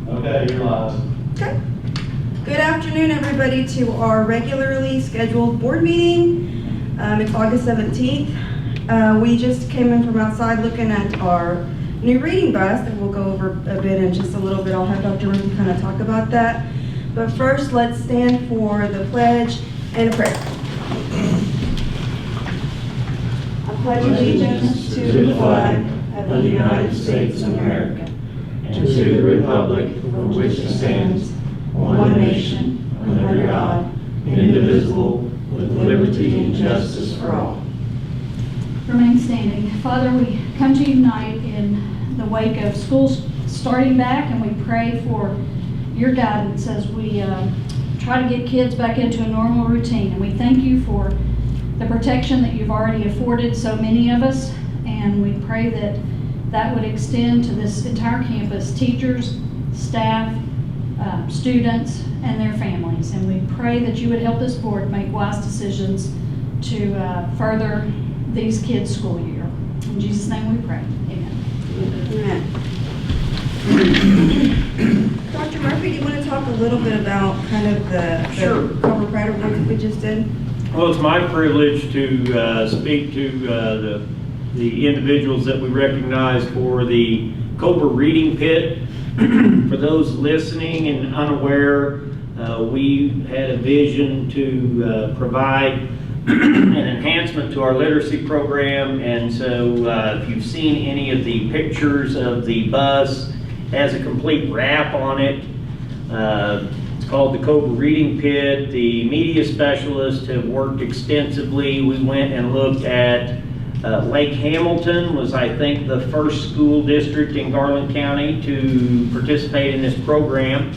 Okay, you're live. Okay. Good afternoon, everybody, to our regularly scheduled board meeting. It's August 17th. We just came in from outside looking at our new reading bus that we'll go over a bit in just a little bit. I'll have Dr. Murphy kind of talk about that. But first, let's stand for the pledge and a prayer. I pledge allegiance to the flag of the United States of America and to the republic for which it stands, one nation, under God, indivisible, with liberty and justice for all. Remain standing. Father, we come to you tonight in the wake of schools starting back, and we pray for your guidance as we try to get kids back into a normal routine. And we thank you for the protection that you've already afforded so many of us, and we pray that that would extend to this entire campus, teachers, staff, students, and their families. And we pray that you would help this board make wise decisions to further these kids' school year. In Jesus' name we pray. Amen. Amen. Dr. Murphy, do you want to talk a little bit about kind of the cover writer work that we just did? Well, it's my privilege to speak to the individuals that we recognize for the Cobra Reading Pit. For those listening and unaware, we had a vision to provide an enhancement to our literacy program, and so if you've seen any of the pictures of the bus, it has a complete wrap on it. It's called the Cobra Reading Pit. The media specialists have worked extensively. We went and looked at Lake Hamilton was, I think, the first school district in Garland County to participate in this program.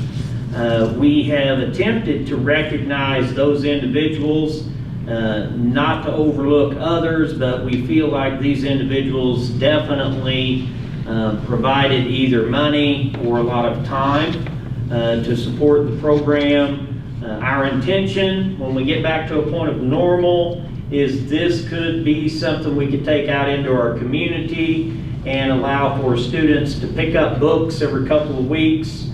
We have attempted to recognize those individuals, not to overlook others, but we feel like these individuals definitely provided either money or a lot of time to support the program. Our intention, when we get back to a point of normal, is this could be something we could take out into our community and allow for students to pick up books every couple of weeks,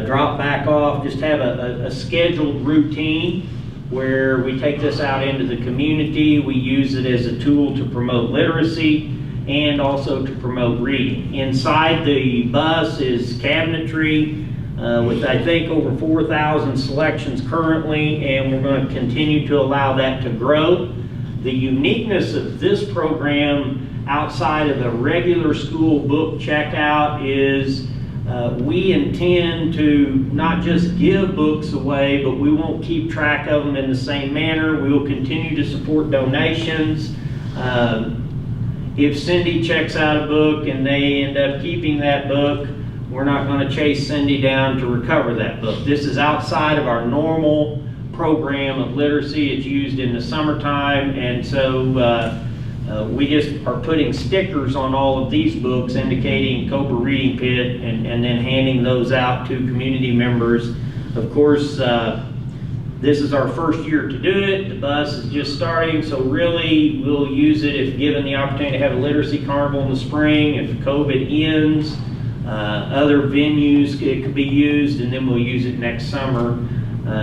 drop back off, just have a scheduled routine where we take this out into the community. We use it as a tool to promote literacy and also to promote reading. Inside the bus is cabinetry with, I think, over 4,000 selections currently, and we're going to continue to allow that to grow. The uniqueness of this program outside of a regular school book checkout is we intend to not just give books away, but we won't keep track of them in the same manner. We will continue to support donations. If Cindy checks out a book and they end up keeping that book, we're not going to chase Cindy down to recover that book. This is outside of our normal program of literacy. It's used in the summertime, and so we just are putting stickers on all of these books indicating Cobra Reading Pit and then handing those out to community members. Of course, this is our first year to do it. The bus is just starting, so really we'll use it if given the opportunity to have a literacy carnival in the spring. If COVID ends, other venues it could be used, and then we'll use it next summer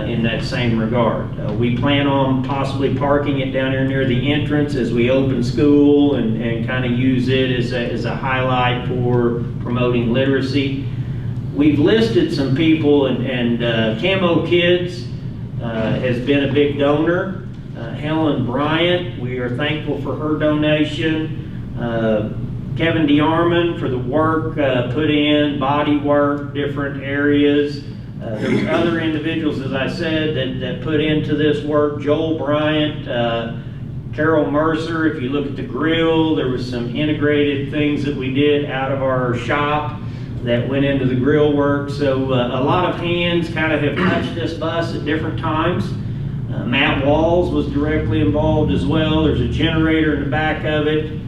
in that same regard. We plan on possibly parking it down here near the entrance as we open school and kind of use it as a highlight for promoting literacy. We've listed some people, and Camo Kids has been a big donor. Helen Bryant, we are thankful for her donation. Kevin DeArmond for the work put in, body work, different areas. There's other individuals, as I said, that put into this work. Joel Bryant, Carol Mercer. If you look at the grill, there was some integrated things that we did out of our shop that went into the grill work. So a lot of hands kind of have touched this bus at different times. Matt Walls was directly involved as well. There's a generator in the back of it,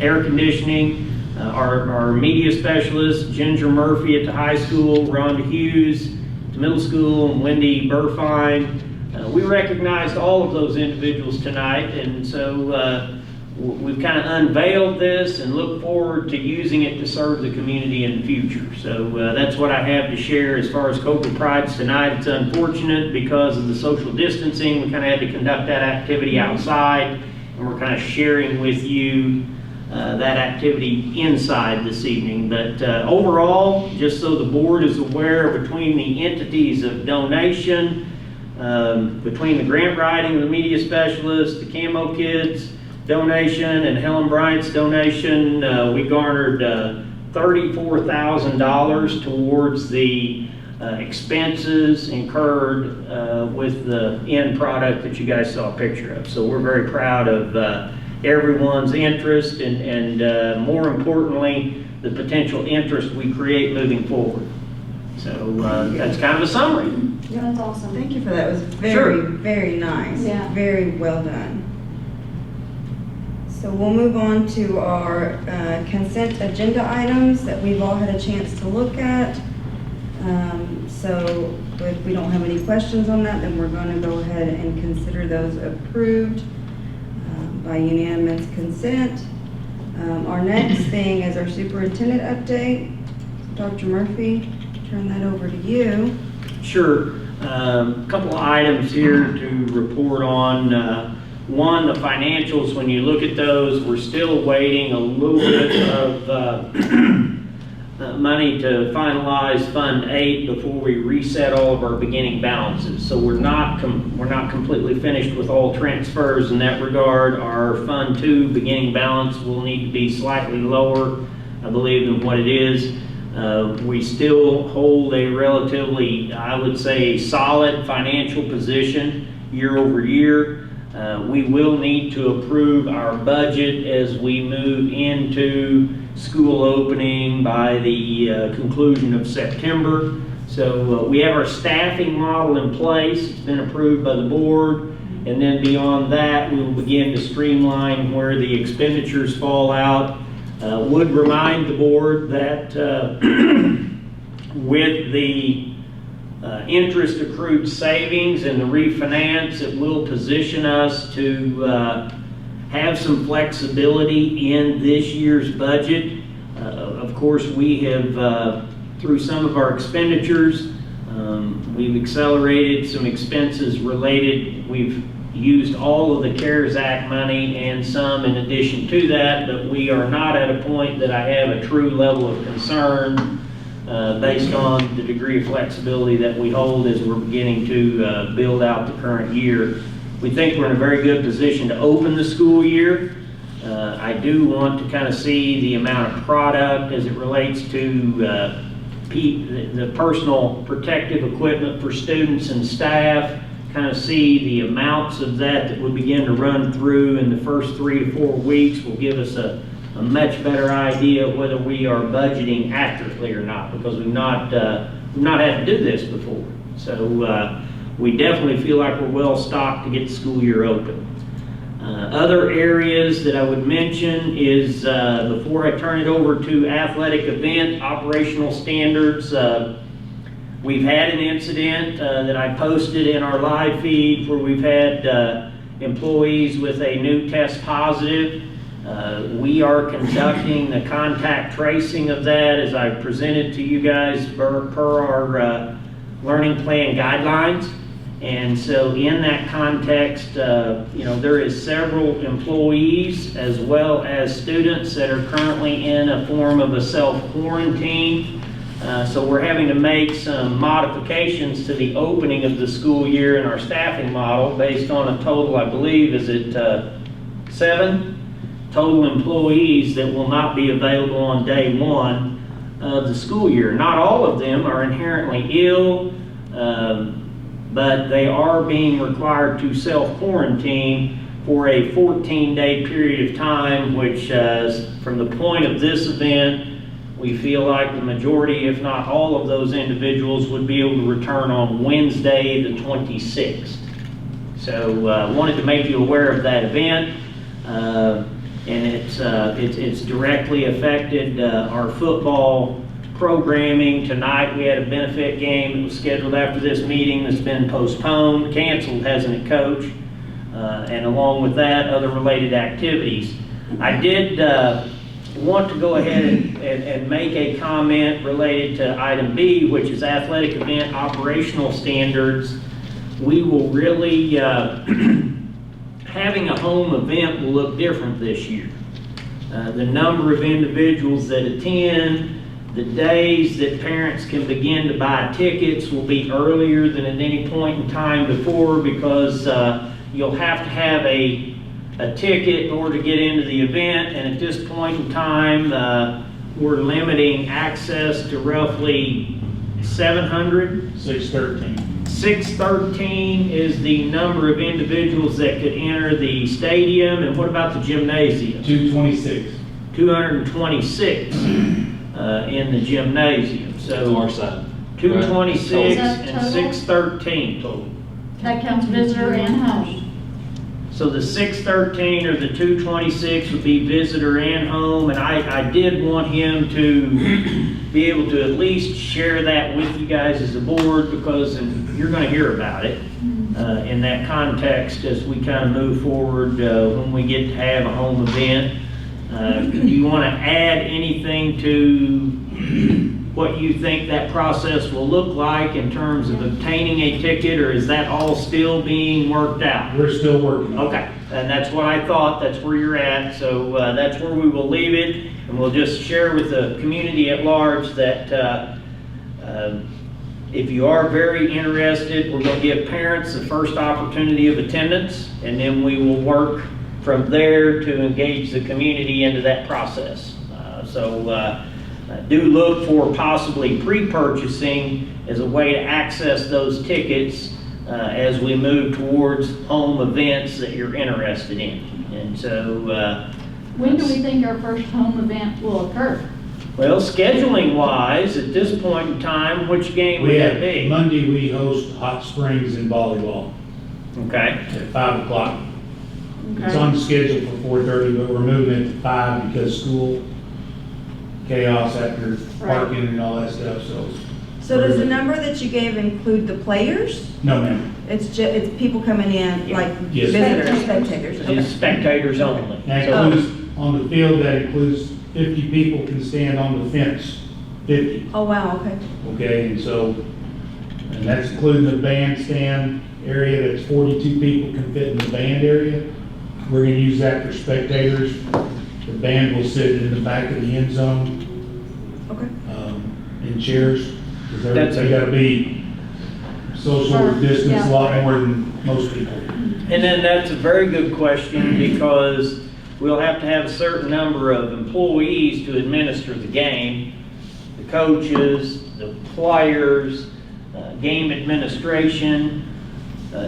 air conditioning. Our media specialist, Ginger Murphy at the high school, Rhonda Hughes at the middle school, and Wendy Burfine. We recognized all of those individuals tonight, and so we've kind of unveiled this and look forward to using it to serve the community in the future. So that's what I have to share as far as Cobra Prides tonight. It's unfortunate because of the social distancing. We kind of had to conduct that activity outside, and we're kind of sharing with you that activity inside this evening. But overall, just so the board is aware, between the entities of donation, between the grant writing, the media specialist, the Camo Kids donation, and Helen Bryant's donation, we garnered $34,000 towards the expenses incurred with the end product that you guys saw a picture of. So we're very proud of everyone's interest and more importantly, the potential interest we create moving forward. So that's kind of a summary. Yeah, that's awesome. Thank you for that. It was very, Sure. very nice. Yeah. Very well done. So we'll move on to our consent agenda items that we've all had a chance to look at. So if we don't have any questions on that, then we're going to go ahead and consider those approved by unanimous consent. Our next thing is our superintendent update. Dr. Murphy, turn that over to you. Sure. A couple of items here to report on. One, the financials, when you look at those, we're still waiting a little bit of money to finalize Fund 8 before we reset all of our beginning balances. So we're not completely finished with all transfers in that regard. Our Fund 2 beginning balance will need to be slightly lower, I believe, than what it is. We still hold a relatively, I would say, solid financial position year over year. We will need to approve our budget as we move into school opening by the conclusion of September. So we have our staffing model in place. It's been approved by the board. And then beyond that, we will begin to streamline where the expenditures fall out. Would remind the board that with the interest accrued savings and the refinance, it will position us to have some flexibility in this year's budget. Of course, we have, through some of our expenditures, we've accelerated some expenses related. We've used all of the CARES Act money and some in addition to that, but we are not at a point that I have a true level of concern based on the degree of flexibility that we hold as we're beginning to build out the current year. We think we're in a very good position to open the school year. I do want to kind of see the amount of product as it relates to the personal protective equipment for students and staff, kind of see the amounts of that would begin to run through in the first 3 to 4 weeks will give us a much better idea of whether we are budgeting accurately or not, because we've not had to do this before. So we definitely feel like we're well stocked to get the school year open. Other areas that I would mention is before I turn it over to athletic event operational standards, we've had an incident that I posted in our live feed where we've had employees with a new test positive. We are conducting the contact tracing of that as I presented to you guys per our learning plan guidelines. And so in that context, there is several employees as well as students that are currently in a form of a self-quarantine. So we're having to make some modifications to the opening of the school year in our staffing model based on a total, I believe, is it 7 total employees that will not be available on day 1 of the school year. Not all of them are inherently ill, but they are being required to self-quarantine for a 14-day period of time, which from the point of this event, we feel like the majority, if not all of those individuals would be able to return on Wednesday the 26th. So I wanted to make you aware of that event. And it's directly affected our football programming. Tonight we had a benefit game that was scheduled after this meeting that's been postponed, canceled, hasn't it, Coach? And along with that, other related activities. I did want to go ahead and make a comment related to item B, which is athletic event operational standards. We will really, having a home event will look different this year. The number of individuals that attend, the days that parents can begin to buy tickets will be earlier than at any point in time before, because you'll have to have a ticket in order to get into the event, and at this point in time, we're limiting access to roughly 700. 613. 613 is the number of individuals that could enter the stadium. And what about the gymnasium? 226. 226 in the gymnasium. So North side. 226 Is that and total? 613. Total. That counts visitor and home. So the 613 or the 226 would be visitor and home, and I did want him to be able to at least share that with you guys as a board, because you're going to hear about it in that context as we kind of move forward when we get to have a home event. Do you want to add anything to what you think that process will look like in terms of obtaining a ticket, or is that all still being worked out? We're still working on it. Okay, and that's what I thought, that's where you're at, so that's where we will leave it, and we'll just share with the community at large that if you are very interested, we're going to give parents the first opportunity of attendance, and then we will work from there to engage the community into that process. Do look for possibly pre-purchasing as a way to access those tickets as we move towards home events that you're interested in. And so, When do we think our first home event will occur? well, scheduling wise, at this point in time, which game would that be? Monday, we host Hot Springs in volleyball Okay, at 5 o'clock. It's Okay. on the schedule for 4:30, but we're moving it to 5 because school chaos after parking and all that stuff, so. So does the number that you gave include the players? No, ma'am. It's people coming in, like Yes. visitors, spectators? Okay. it's spectators only. That includes, on the field, that includes 50 people can stand on the fence, 50. Oh, wow, okay. Okay, and so, and that's including the bandstand area, that's 42 people can fit in the band area. We're gonna use that for spectators. The band will sit in the back of the end zone, Okay. in chairs. Because That's they a- gotta be social distance a lot more than most people. And then that's a very good question, because we'll have to have a certain number of employees to administer the game. The coaches, the players, game administration,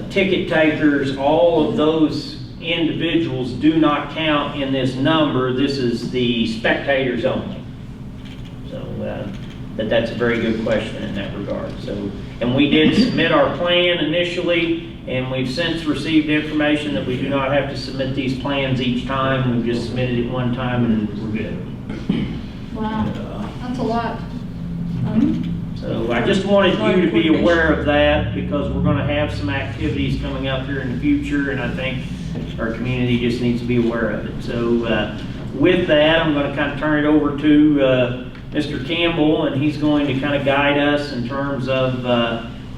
ticket takers, all of those individuals do not count in this number. This is the spectators only. So, but that's a very good question in that regard. So, and we did submit our plan initially, and we've since received information that we do not have to submit these plans each time. We've just submitted it one time and we're good. Wow, that's a lot. So I just wanted you to be aware of that, because we're going to have some activities coming up here in the future, and I think our community just needs to be aware of it. So with that, I'm going to kind of turn it over to Mr. Campbell, and he's going to kind of guide us in terms of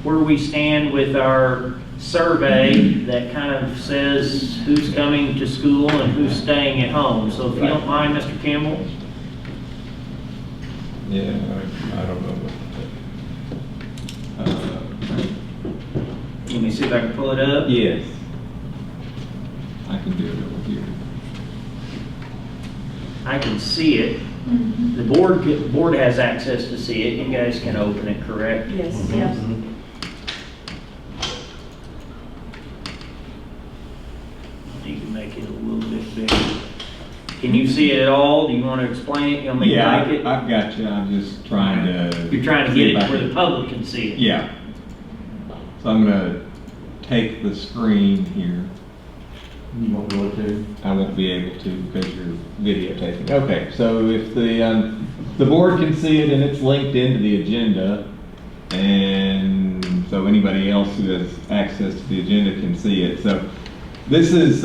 where we stand with our survey that kind of says who's coming to school and who's staying at home. So if you don't mind, Mr. Campbell. Yeah, I don't know. Let me see if I can pull it up. Yes. I can do it over here. I can see it. The board has access to see it. You guys can open it, correct? Yes. Yes. You can make it a little bit bigger. Can you see it at all? Do you want to explain it? You want me to Yeah, make it? I've got you. I'm just trying to. You're trying to see get if it I where can- the public can see it. Yeah. So I'm gonna take the screen here. You won't be able to. I won't be able to because you're videotaping. Okay, so if the board can see it and it's linked into the agenda, and so anybody else who has access to the agenda can see it. So this is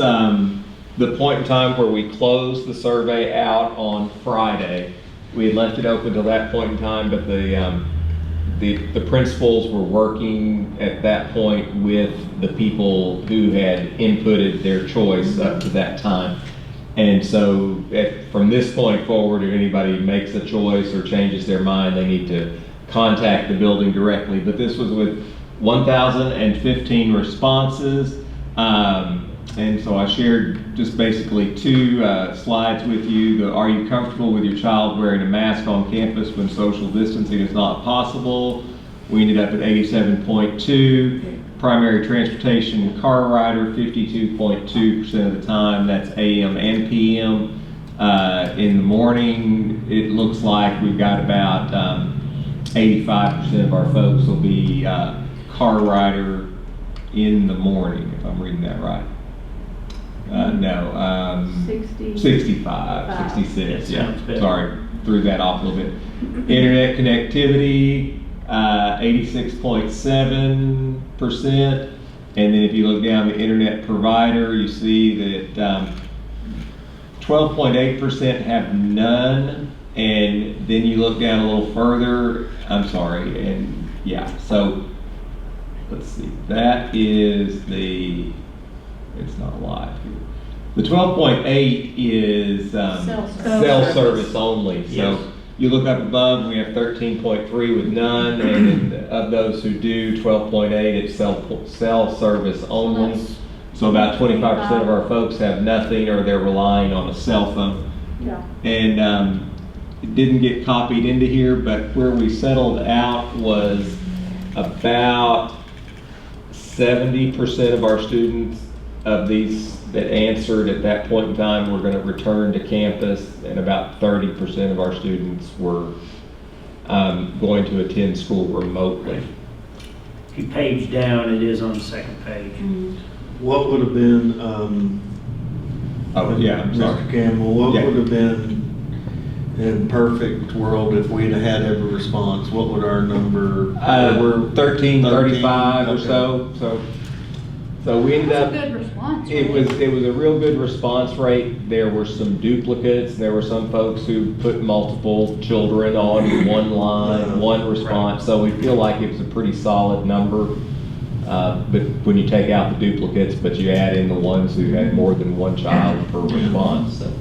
the point in time where we closed the survey out on Friday. We had left it open till that point in time, but the principals were working at that point with the people who had inputted their choice up to that time. And so from this point forward, if anybody makes a choice or changes their mind, they need to contact the building directly. But this was with 1,015 responses. And so I shared just basically two slides with you. Are you comfortable with your child wearing a mask on campus when social distancing is not possible? We ended up at 87.2. Primary transportation car rider, 52.2% of the time. That's AM and PM. In the morning, it looks like we've got about 85% of our folks will be car rider in the morning, if I'm reading that right. No, 65, 66, yeah. Sorry, threw that off a little bit. Internet connectivity, 86.7%. And then if you look down the internet provider, you see that 12.8% have none. And then you look down a little further, I'm sorry, and yeah, so let's see, that is it's not live here. The 12.8 is cell service only. So Yes. you look up above, we have 13.3 with none, and then of those who do, 12.8, it's cell service only. So about 25% of our folks have nothing, or they're relying on a cell phone. Yeah. And it didn't get copied into here, but where we settled out was about 70% of our students of these that answered at that point in time were going to return to campus, and about 30% of our students were going to attend school remotely. If you page down, it is on the second page. What would have been, Oh, yeah, I'm sorry. Mr. Campbell, what Yeah. would have been in perfect world if we'd have had every response? What would our number? We're 1335 or okay. so we ended up. That's a good response. It was a real good response rate. There were some duplicates. There were some folks who put multiple children on one line, one response. So we feel like it was a pretty solid number. But when you take out the duplicates, but you add in the ones who had more than one child per response, so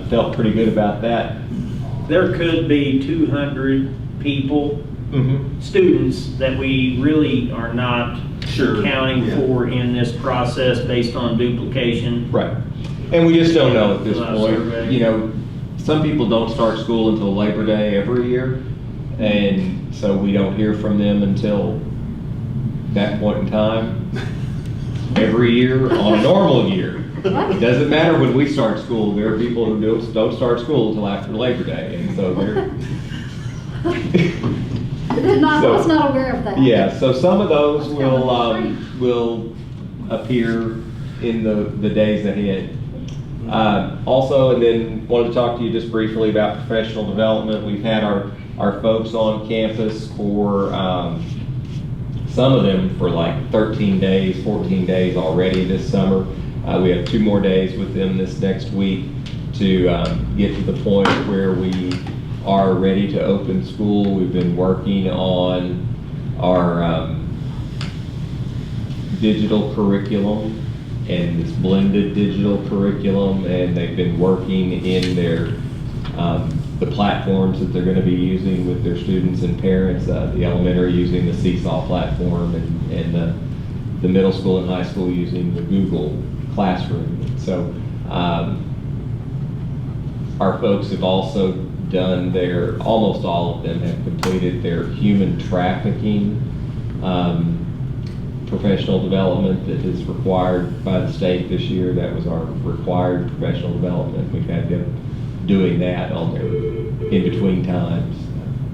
felt pretty good about that. There could be 200 people, students, that we really are not Sure, accounting yeah. for in this process based on duplication. Right. And we just don't know at this Survey. point. You know, some people don't start school until Labor Day every year, and so we don't hear from them until that point in time every year on a normal year. It doesn't matter when we start school. There are people who don't start school until after Labor Day, and so they're I was not aware of that. yeah. So some of those will appear in the days ahead. Also, and then wanted to talk to you just briefly about professional development. We've had our folks on campus for some of them for like 13 days, 14 days already this summer. We have 2 more days with them this next week to get to the point where we are ready to open school. We've been working on our digital curriculum and this blended digital curriculum, and they've been working in their the platforms that they're going to be using with their students and parents. The elementary using the Seesaw platform, and the middle school and high school using the Google Classroom. So our folks have also done almost all of them have completed their human trafficking professional development that is required by the state this year. That was our required professional development. We've had them doing that on their in-between times,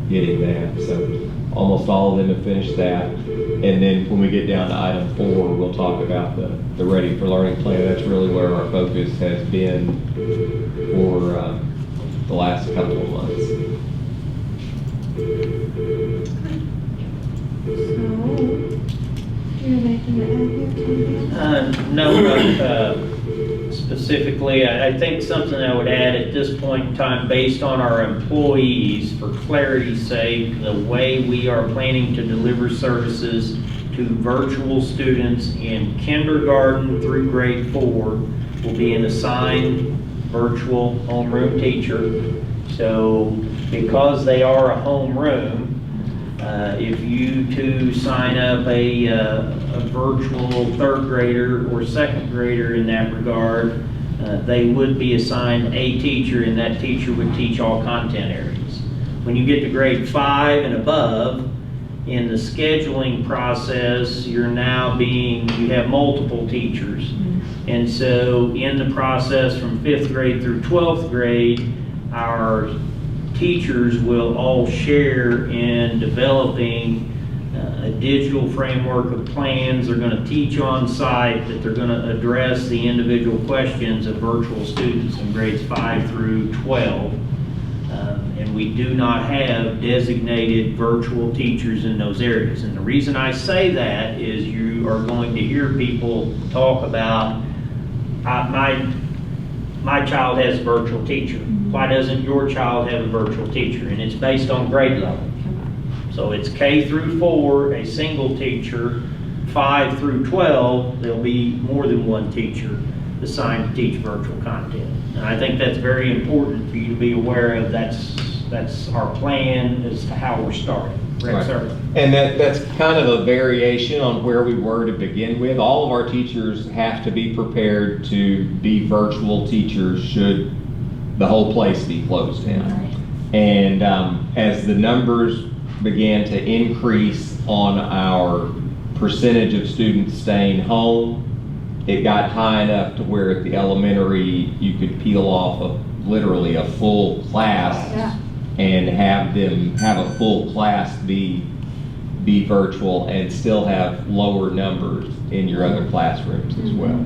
getting that. So almost all of them have finished that. And then when we get down to item 4, we'll talk about the Ready for Learning plan. That's really where our focus has been for the last couple of months. So, do you have anything to add here, Tom? No, specifically. I think something I would add at this point in time, based on our employees, for clarity's sake, the way we are planning to deliver services to virtual students in kindergarten through grade 4 will be an assigned virtual homeroom teacher. So because they are a homeroom, if you two sign up a virtual 3rd grader or 2nd grader in that regard, they would be assigned a teacher, and that teacher would teach all content areas. When you get to grade 5 and above, in the scheduling process, you have multiple teachers. And so in the process from 5th grade through 12th grade, our teachers will all share in developing a digital framework of plans. They're going to teach on site, that they're going to address the individual questions of virtual students in grades 5 through 12. And we do not have designated virtual teachers in those areas. And the reason I say that is you are going to hear people talk about, my child has a virtual teacher. Why doesn't your child have a virtual teacher? And it's based on grade level. So it's K through 4, a single teacher. 5 through 12, there'll be more than one teacher assigned to teach virtual content. And I think that's very important for you to be aware of. That's our plan as to how we're starting. Right, sir? And that's kind of a variation on where we were to begin with. All of our teachers have to be prepared to be virtual teachers should the whole place be closed down. Right. And as the numbers began to increase on our percentage of students staying home, it got high enough to where at the elementary you could peel off literally a full class and have a full class be virtual and still have lower numbers in your other classrooms as well.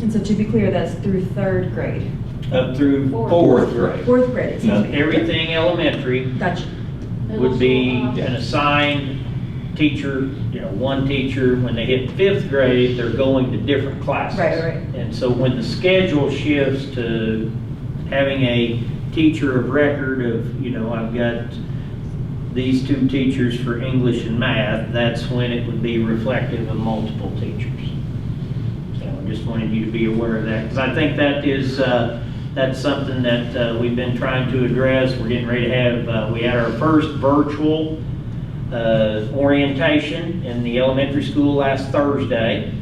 And so to be clear, that's through 3rd grade? Up through 4th grade. 4th grade, excuse me. Everything elementary Gotcha. would be an assigned teacher, one teacher. When they hit 5th grade, they're going to different classes. Right. And so when the schedule shifts to having a teacher of record of, I've got these 2 teachers for English and math, that's when it would be reflective of multiple teachers. So I just wanted you to be aware of that, because I think that is, that's something that we've been trying to address. We're getting ready to have, we had our first virtual orientation in the elementary school last Thursday.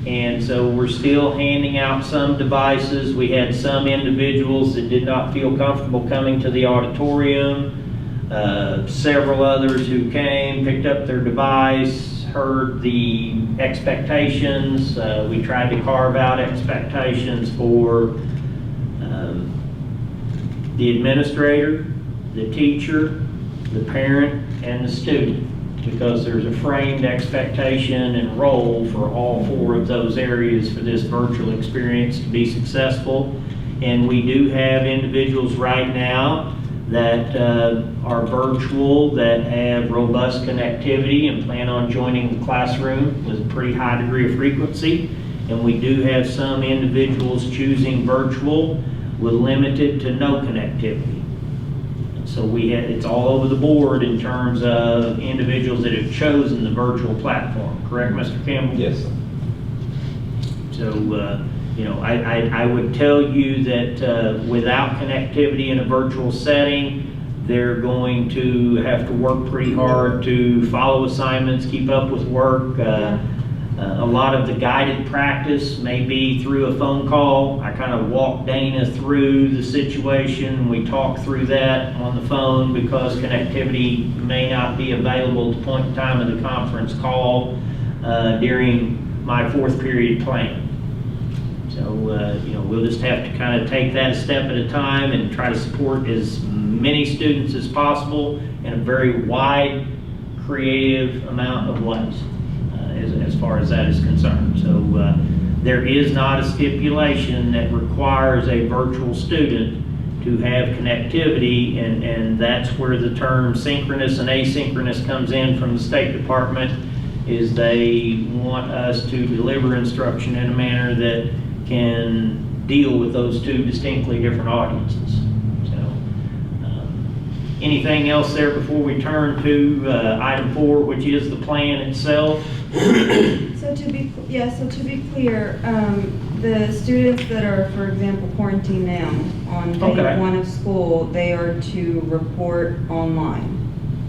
And so we're still handing out some devices. We had some individuals that did not feel comfortable coming to the auditorium. Several others who came, picked up their device, heard the expectations. We tried to carve out expectations for the administrator, the teacher, the parent, and the student, because there's a framed expectation and role for all 4 of those areas for this virtual experience to be successful. And we do have individuals right now that are virtual, that have robust connectivity and plan on joining the classroom with a pretty high degree of frequency. And we do have some individuals choosing virtual with limited to no connectivity. So it's all over the board in terms of individuals that have chosen the virtual platform. Correct, Mr. Campbell? Yes, sir. So, I would tell you that without connectivity in a virtual setting, they're going to have to work pretty hard to follow assignments, keep up with work. A lot of the guided practice may be through a phone call. I kind of walk Dana through the situation. We talk through that on the phone because connectivity may not be available at the point in time of the conference call during my 4th period plan. So, we'll just have to kind of take that a step at a time and try to support as many students as possible in a very wide, creative amount of ways. As far as that is concerned. So there is not a stipulation that requires a virtual student to have connectivity, and that's where the term synchronous and asynchronous comes in from the State Department, is they want us to deliver instruction in a manner that can deal with those two distinctly different audiences. So, anything else there before we turn to item 4, which is the plan itself? So to be clear, the students that are, for example, quarantined now on day Okay. 1 of school, they are to report online.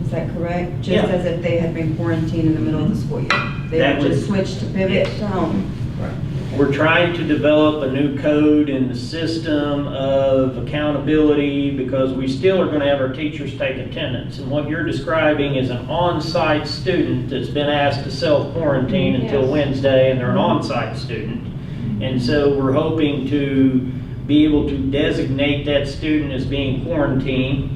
Is that correct? Just Yeah. as if they had been quarantined in the middle of the school year. They That would was- just switch to pivot to home. We're trying to develop a new code in the system of accountability because we still are going to have our teachers take attendance. And what you're describing is an on-site student that's been asked to self-quarantine until Yes. Wednesday, and they're an on-site student. And so we're hoping to be able to designate that student as being quarantined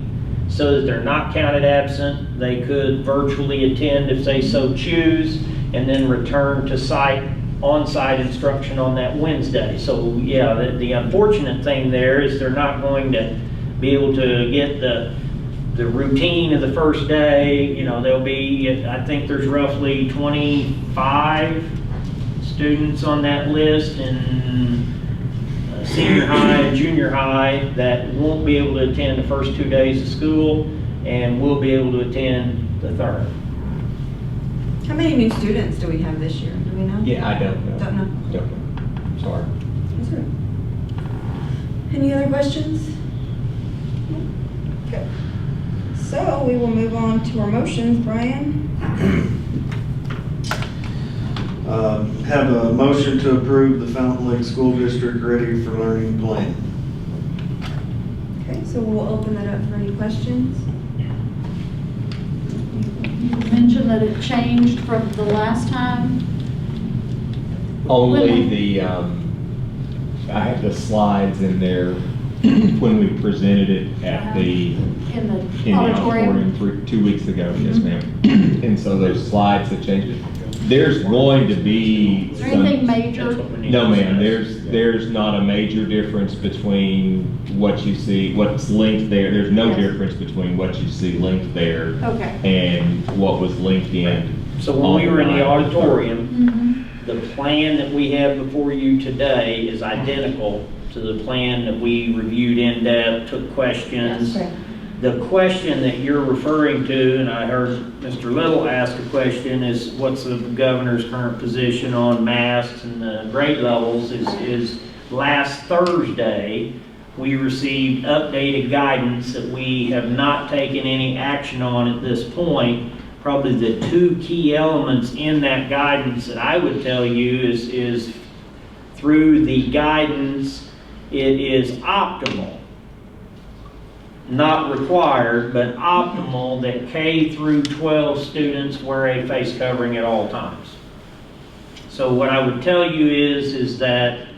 so that they're not counted absent. They could virtually attend if they so choose, and then return to on-site instruction on that Wednesday. So yeah, the unfortunate thing there is they're not going to be able to get the routine of the first day. You know, there'll be, I think there's roughly 25 students on that list in senior high and junior high that won't be able to attend the first 2 days of school and will be able to attend the third. How many new students do we have this year? Do we know? Yeah, I don't know. Don't know. Don't know. Sorry. Yes, sir. Any other questions? Okay. So we will move on to our motions, Brian. Have a motion to approve the Fountain Lake School District Ready for Learning Plan. Okay, so we'll open that up for any questions. You mentioned that it changed from the last time. Only the, I have the slides in there when we presented it at the, In the in the auditorium. auditorium 2 weeks ago, yes ma'am. And so those slides have changed it. There's going to be Is there anything some, major? That's what we need no to ma'am, discuss. there's not a major difference between what you see, what's linked there. There's no Yes. difference between what you see linked there Okay. and what was linked in. So when we were in the auditorium, Mhm. the plan that we have before you today is identical to the plan that we reviewed in depth, took questions. Okay. The question that you're referring to, and I heard Mr. Little ask a question, is what's the governor's current position on masks and the grade levels is last Thursday, we received updated guidance that we have not taken any action on at this point. Probably the 2 key elements in that guidance that I would tell you is through the guidance, it is optimal, not required, but optimal that K through 12 students wear a face covering at all times. So what I would tell you is that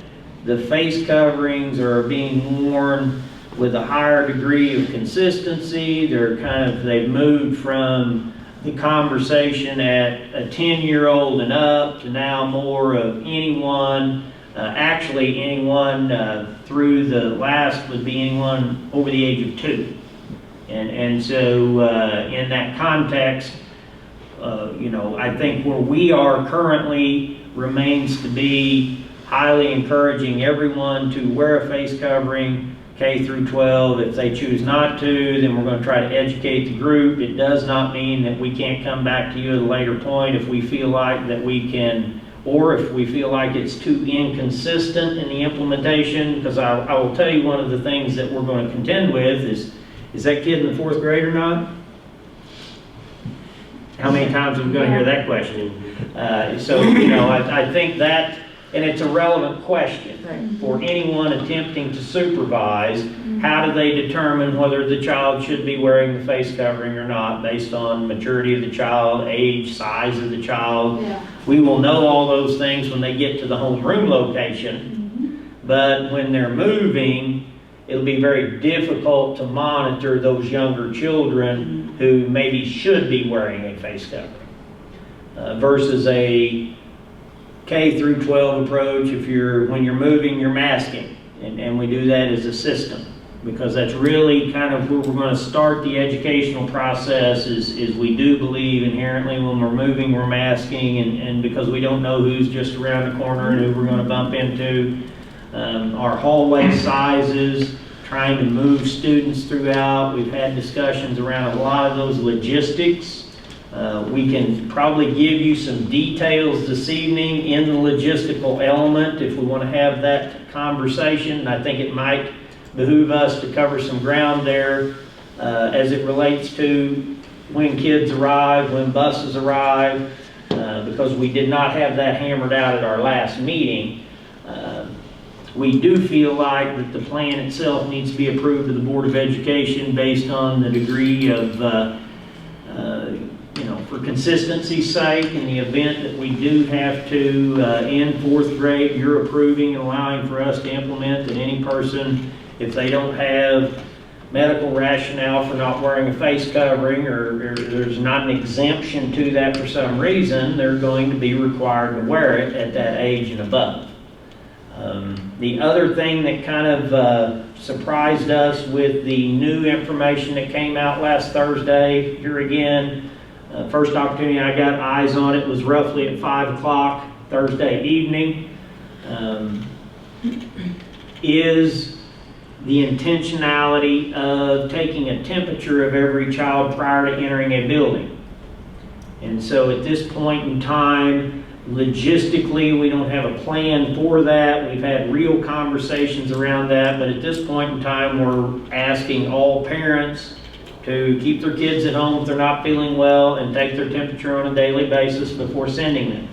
the face coverings are being worn with a higher degree of consistency. They've moved from the conversation at a 10-year-old and up to now more of anyone, through the last would be anyone over the age of 2. And so in that context, I think where we are currently remains to be highly encouraging everyone to wear a face covering K through 12. If they choose not to, then we're going to try to educate the group. It does not mean that we can't come back to you at a later point if we feel like that we can, or if we feel like it's too inconsistent in the implementation, because I will tell you one of the things that we're going to contend with is that kid in the 4th grade or not? How many times are we going to hear that question? I think that, and it's a relevant question for anyone attempting to supervise. How do they determine whether the child should be wearing the face covering or not based on maturity of the child, age, size of the child? Yeah. We will know all those things when they get to the homeroom location, but when they're moving, it'll be very difficult to monitor those younger children who maybe should be wearing a face covering versus a K through 12 approach. When you're moving, you're masking, and we do that as a system because that's really kind of where we're going to start the educational process. Is we do believe inherently when we're moving, we're masking, and because we don't know who's just around the corner and who we're going to bump into. our hallway sizes, trying to move students throughout. We've had discussions around a lot of those logistics. We can probably give you some details this evening in the logistical element if we want to have that conversation. And I think it might behoove us to cover some ground there as it relates to when kids arrive, when buses arrive, because we did not have that hammered out at our last meeting. We do feel like that the plan itself needs to be approved to the Board of Education based on the degree of, for consistency's sake, in the event that we do have to end fourth grade, you're approving and allowing for us to implement that any person, if they don't have medical rationale for not wearing a face covering, or there's not an exemption to that for some reason, they're going to be required to wear it at that age and above. The other thing that kind of surprised us with the new information that came out last Thursday, here again, first opportunity I got eyes on it was roughly at 5 o'clock Thursday evening, is the intentionality of taking a temperature of every child prior to entering a building. And so at this point in time, logistically, we don't have a plan for that. We've had real conversations around that, but at this point in time, we're asking all parents to keep their kids at home if they're not feeling well and take their temperature on a daily basis before sending them.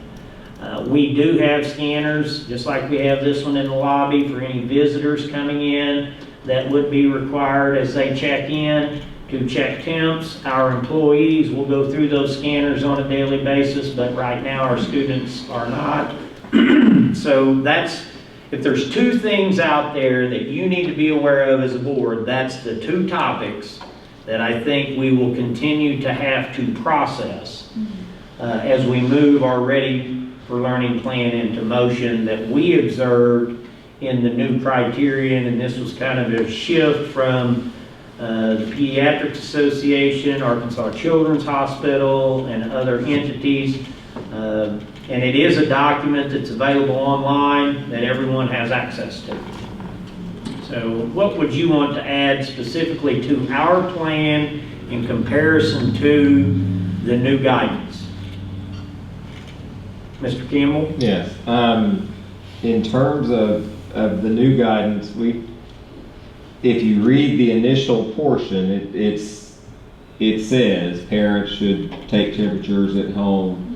We do have scanners, just like we have this one in the lobby, for any visitors coming in that would be required as they check in to check temps. Our employees will go through those scanners on a daily basis, but right now our students are not. So that's, if there's two things out there that you need to be aware of as a board, that's the two topics that I think we will continue to have to process as we move our Ready for Learning plan into motion that we observed in the new criterion. And this was kind of a shift from the Pediatrics Association, Arkansas Children's Hospital, and other entities. And it is a document that's available online that everyone has access to. So what would you want to add specifically to our plan in comparison to the new guidance? Mr. Campbell? Yes. In terms of the new guidance, if you read the initial portion, it says parents should take temperatures at home.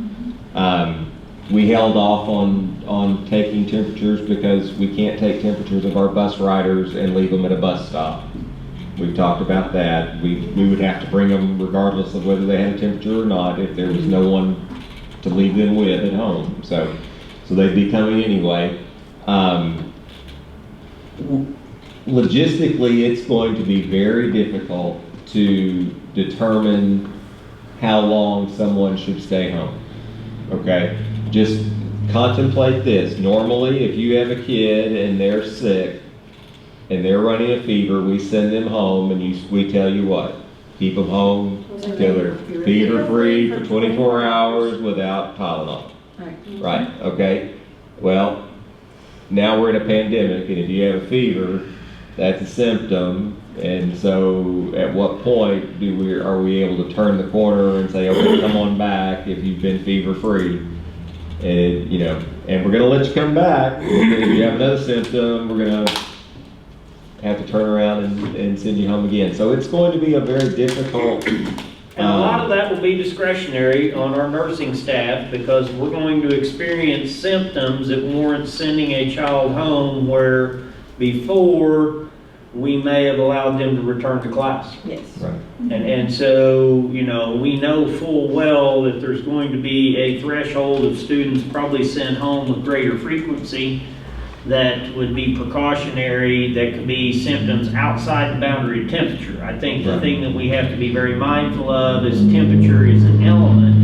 We held off on taking temperatures because we can't take temperatures of our bus riders and leave them at a bus stop. We've talked about that. We would have to bring them regardless of whether they had a temperature or not if there was no one to leave them with at home. So they'd be coming anyway. Logistically, it's going to be very difficult to determine how long someone should stay home. Okay? Just contemplate this. Normally, if you have a kid and they're sick and they're running a fever, we send them home and we tell you what? Keep them home till they're fever-free for 24 hours without Tylenol. Right, okay? Well, now we're in a pandemic, and if you have a fever, that's a symptom. And so at what point are we able to turn the corner and say, okay, come on back if you've been fever-free? And, and we're going to let you come back. If you have another symptom, we're going to have to turn around and send you home again. So it's going to be a very difficult... And a lot of that will be discretionary on our nursing staff because we're going to experience symptoms that warrant sending a child home where before we may have allowed them to return to class. Yes. Right. And so, we know full well that there's going to be a threshold of students probably sent home with greater frequency that would be precautionary, that could be symptoms outside the boundary of temperature. I think the thing that we have to be very mindful of is temperature is an element,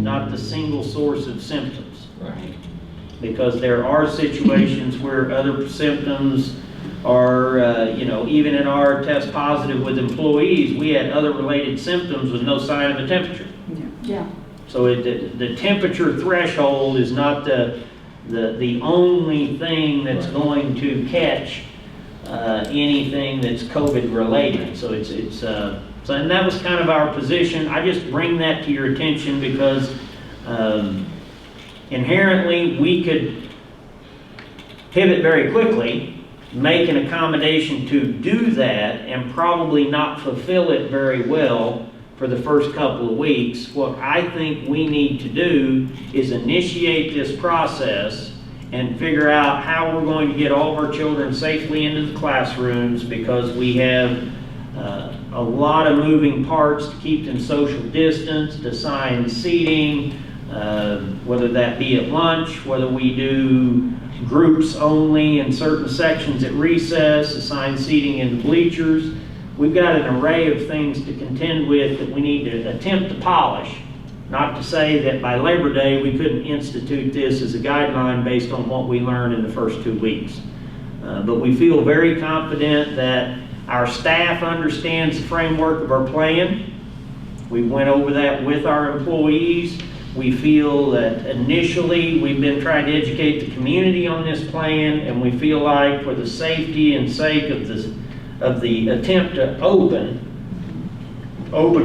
not the single source of symptoms. Right. Because there are situations where other symptoms are, even in our test positive with employees, we had other related symptoms with no sign of a temperature. Yeah. So the temperature threshold is not the the only thing that's Right. going to catch anything that's COVID related. So so, and that was kind of our position. I just bring that to your attention because inherently we could pivot very quickly, make an accommodation to do that, and probably not fulfill it very well for the first couple of weeks. What I think we need to do is initiate this process and figure out how we're going to get all of our children safely into the classrooms, because we have a lot of moving parts to keep them social distance, to assign seating, whether that be at lunch, whether we do groups only in certain sections at recess, assign seating in the bleachers. We've got an array of things to contend with that we need to attempt to polish. Not to say that by Labor Day we couldn't institute this as a guideline based on what we learned in the first 2 weeks. But we feel very confident that our staff understands the framework of our plan. We went over that with our employees. We feel that initially we've been trying to educate the community on this plan, and we feel like for the safety and sake of the attempt to open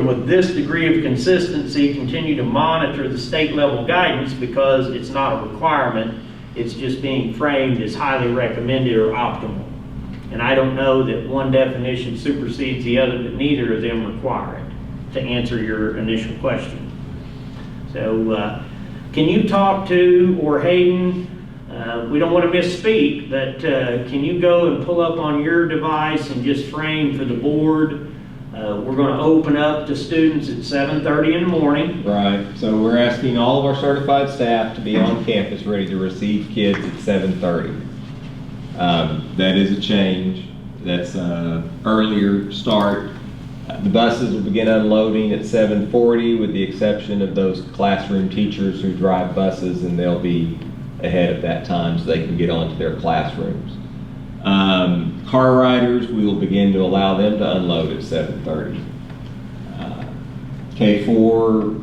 with this degree of consistency, continue to monitor the state level guidance, because it's not a requirement, it's just being framed as highly recommended or optimal. And I don't know that one definition supersedes the other, but neither of them require it, to answer your initial question. So can you talk to, or Hayden, we don't want to misspeak, but can you go and pull up on your device and just frame for the board? We're going to open up to students at 7:30 in the morning. Right, so we're asking all of our certified staff to be on campus ready to receive kids at 7:30. That is a change. That's an earlier start. The buses will begin unloading at 7:40, with the exception of those classroom teachers who drive buses, and they'll be ahead at that time so they can get onto their classrooms. Car riders, we will begin to allow them to unload at 7:30. K4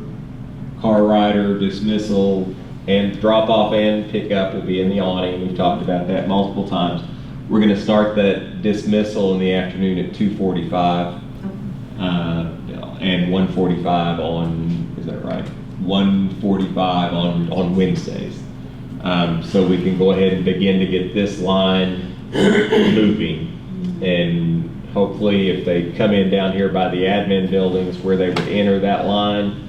car rider dismissal and drop off and pickup will be in the awning. We've talked about that multiple times. We're going to start that dismissal in the afternoon at 2:45 and 1:45 on, is that right? 1:45 on Wednesdays. So we can go ahead and begin to get this line moving, and hopefully if they come in down here by the admin buildings where they would enter that line,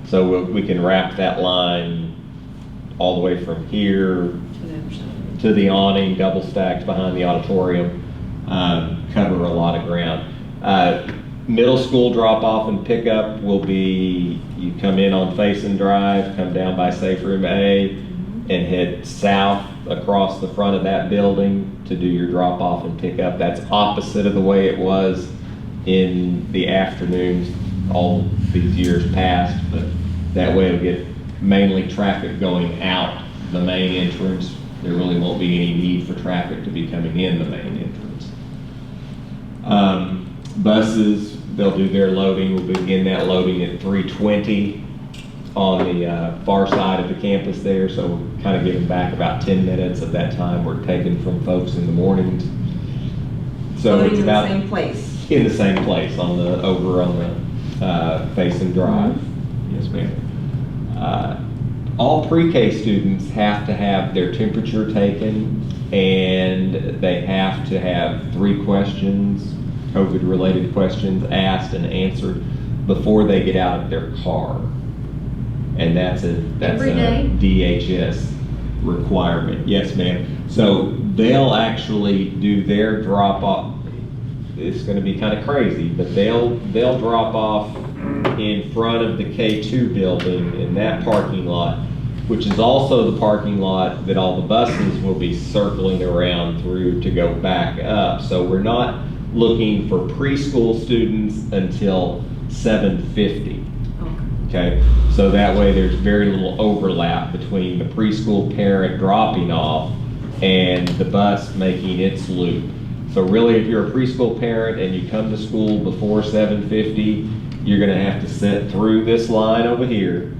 so we can wrap that line all the way from here to the awning, double stacked behind the auditorium, cover a lot of ground. Middle school drop off and pickup will be, you come in on Faison Drive, come down by Safe Room A, and head south across the front of that building to do your drop off and pick up. That's opposite of the way it was in the afternoons all these years past, but that way it'll get mainly traffic going out the main entrance. There really won't be any need for traffic to be coming in the main entrance. Buses, they'll do their loading. We'll begin that loading at 3:20 on the far side of the campus there, so we're kind of giving back about 10 minutes of that time we're taking from folks in the mornings. So Loading it's in about the same place. in the same place over on the Faison Drive. Yes, ma'am. All pre-K students have to have their temperature taken, and they have to have 3 questions, COVID-related questions, asked and answered before they get out of their car. And that's a Every day? DHS requirement. Yes, ma'am. So they'll actually do their drop off. It's going to be kind of crazy, but they'll drop off in front of the K2 building in that parking lot, which is also the parking lot that all the buses will be circling around through to go back up. So we're not looking for preschool students until 7:50. Okay, so that way there's very little overlap between the preschool parent dropping off and the bus making its loop. So really, if you're a preschool parent and you come to school before 7:50, you're gonna have to sit through this line over here.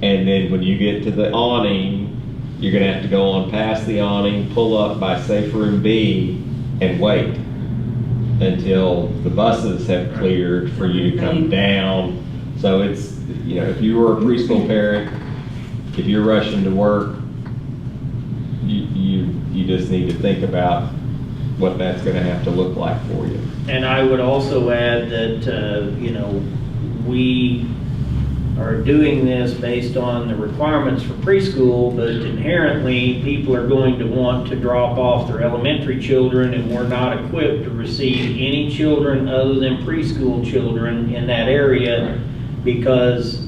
And then when you get to the awning, you're gonna have to go on past the awning, pull up by safe room B, and wait until the buses have cleared for you to come down. So it's, you know, if you were a preschool parent, if you're rushing to work, you just need to think about what that's gonna have to look like for you. And I would also add that, you know, we are doing this based on the requirements for preschool, but inherently, people are going to want to drop off their elementary children, and we're not equipped to receive any children other than preschool children in that area, because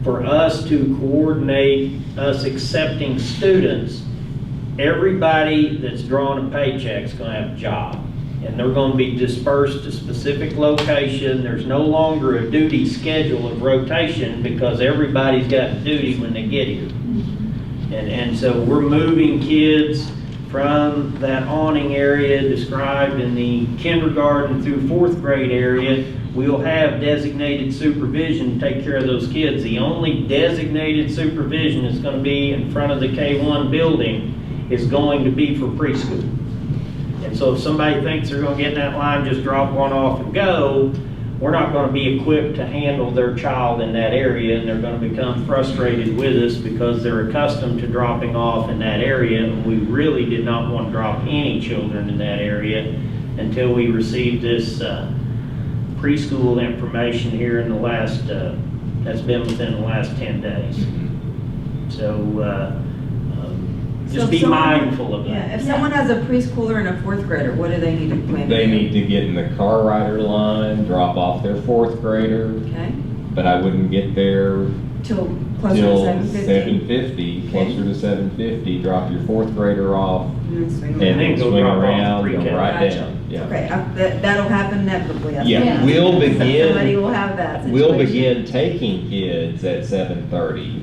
for us to coordinate us accepting students, everybody that's drawing a paycheck is going to have a job. And they're going to be dispersed to specific location. There's no longer a duty schedule of rotation because everybody's got duty when they get here. And so we're moving kids from that awning area described in the kindergarten through 4th grade area. We'll have designated supervision to take care of those kids. The only designated supervision that's going to be in front of the K-1 building is going to be for preschool. And so if somebody thinks they're going to get in that line, just drop one off and go, we're not going to be equipped to handle their child in that area, and they're going to become frustrated with us because they're accustomed to dropping off in that area, and we really did not want to drop any children in that area until we received this preschool information here in the last, that's been within the last 10 days. So, just if So be someone- mindful of that. Yeah, if someone has a preschooler and a fourth grader, what do they need to plan? They need to get in the car rider line, drop off their fourth grader, Okay, but I wouldn't get there till closer to till 7:50. 7:50, closer to 7:50, drop your fourth grader off, And then swing and around. then go swing drop off around, pre-K. go right Gotcha. down. Yeah. Okay, that'll happen inevitably. I Yeah, think. we'll Somebody begin, will have that we'll situation. begin taking kids at 7:30,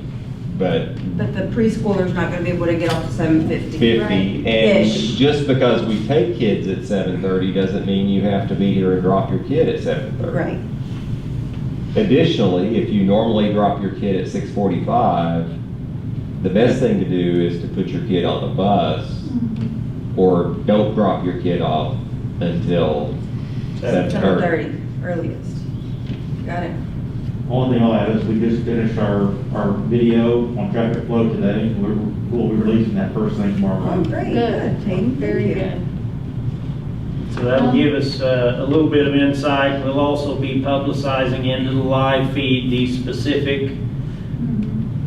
but But the preschooler's not gonna be able to get off to 7:50. 50, and Ish. just because we take kids at 7:30 doesn't mean you have to be here and drop your kid at 7:30. Right, Additionally, if you normally drop your kid at 6:45, the best thing to do is to put your kid on the bus, or don't drop your kid off until 7:30. 7:30 earliest. Got it. Only thing I'll add is we just finished our video on traffic flow today. We'll be releasing that first thing tomorrow Oh, morning. great, Good. good, Hayden, Very thank you. good. So that'll give us a little bit of insight. We'll also be publicizing into the live feed these specific,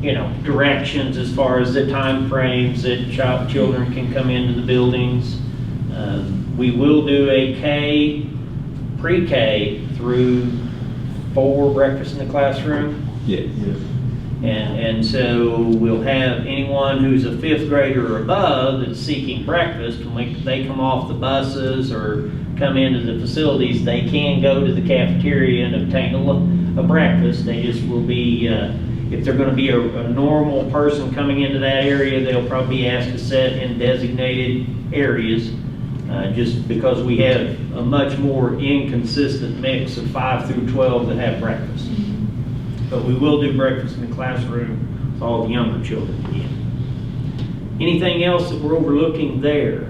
you know, directions as far as the time frames that children can come into the buildings. We will do a pre-K through 4 breakfast in the classroom. Yes. Yes. And so we'll have anyone who's a 5th grader or above that's seeking breakfast, when they come off the buses or come into the facilities, they can go to the cafeteria and obtain a breakfast. They just will be, if they're going to be a normal person coming into that area, they'll probably be asked to sit in designated areas, just because we have a much more inconsistent mix of 5 through 12 that have breakfast. But we will do breakfast in the classroom with all the younger children again. Anything else that we're overlooking there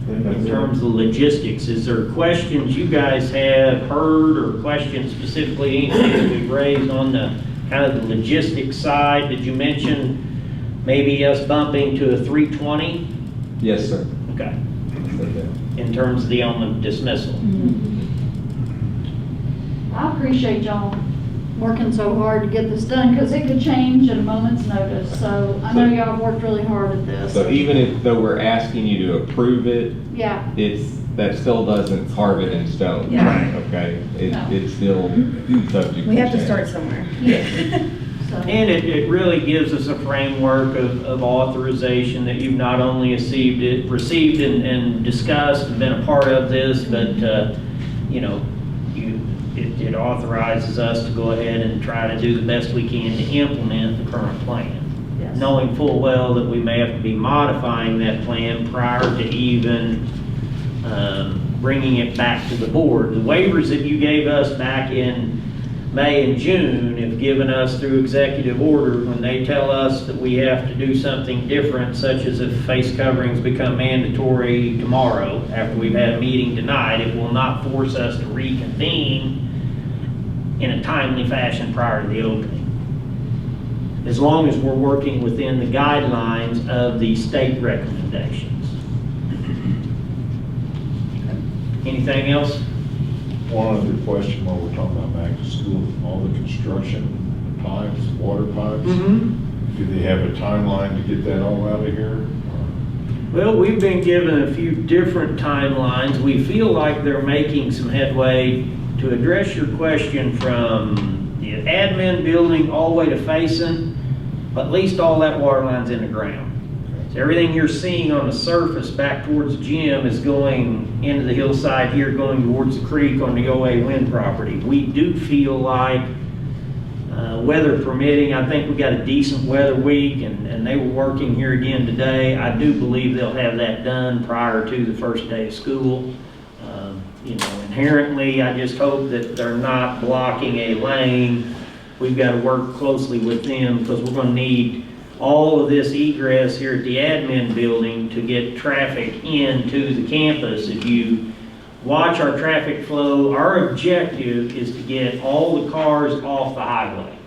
I think that's in it. terms of logistics? Is there questions you guys have heard, or questions specifically, anything that we've raised on the kind of the logistics side? Did you mention maybe us bumping to a 320? Yes, sir. Okay, in terms of the on the dismissal. I appreciate y'all working so hard to get this done, because it could change at a moment's notice. So I know y'all have worked really hard at this. So even though we're asking you to approve it, Yeah, that still doesn't carve it in stone. Yeah. Okay? No. It's still subject We have to change. start somewhere. so, And it really gives us a framework of authorization that you've not only received and discussed and been a part of this, but, you know, it authorizes us to go ahead and try to do the best we can to implement the current plan. yes. Knowing full well that we may have to be modifying that plan prior to even bringing it back to the board. The waivers that you gave us back in May and June have given us through executive order, when they tell us that we have to do something different, such as if face coverings become mandatory tomorrow after we've had a meeting tonight, it will not force us to reconvene in a timely fashion prior to the opening, as long as we're working within the guidelines of the state recommendations. Anything else? One other question while we're talking about back to school, all the construction pipes, water pipes, do they have a timeline to get that all out of here? Well, we've been given a few different timelines. We feel like they're making some headway. To address your question, from the admin building all the way to Faison, at least all that water line's in the ground. So everything you're seeing on the surface back towards the gym is going into the hillside here, going towards the creek on the OA Wind property. We do feel like, weather permitting, I think we got a decent weather week, and they were working here again today. I do believe they'll have that done prior to the first day of school. You know, inherently, I just hope that they're not blocking a lane. We've got to work closely with them, because we're going to need all of this egress here at the admin building to get traffic into the campus. If you watch our traffic flow, our objective is to get all the cars off the highway.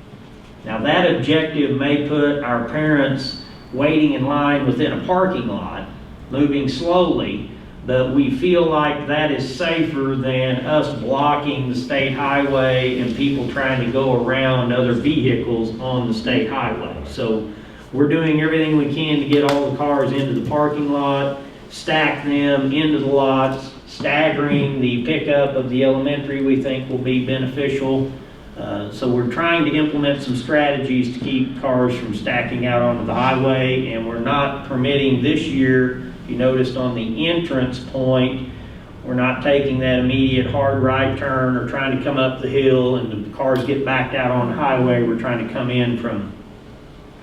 Now, that objective may put our parents waiting in line within a parking lot, moving slowly, but we feel like that is safer than us blocking the state highway and people trying to go around other vehicles on the state highway. So we're doing everything we can to get all the cars into the parking lot, stack them into the lots. Staggering the pickup of the elementary we think will be beneficial. So we're trying to implement some strategies to keep cars from stacking out onto the highway, and we're not permitting this year. You noticed on the entrance point, we're not taking that immediate hard right turn or trying to come up the hill and the cars get backed out on the highway. We're trying to come in from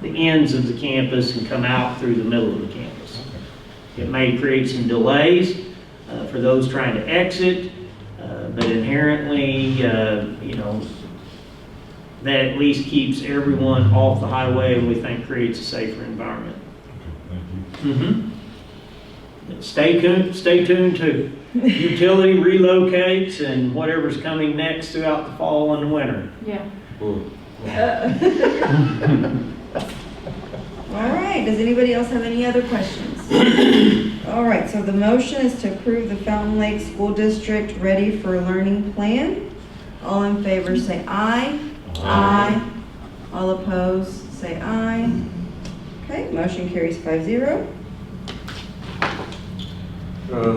the ends of the campus and come out through the middle of the campus. It may create some delays for those trying to exit, but inherently, you know, that at least keeps everyone off the highway, and we think creates a safer environment. Thank you. Stay tuned to utility relocates and whatever's coming next throughout the fall and the winter. Yeah. All right, does anybody else have any other questions? All right, so the motion is to approve the Fountain Lake School District Ready for Learning Plan. All in favor say aye. Aye. All opposed say aye. Okay, motion carries 5-0.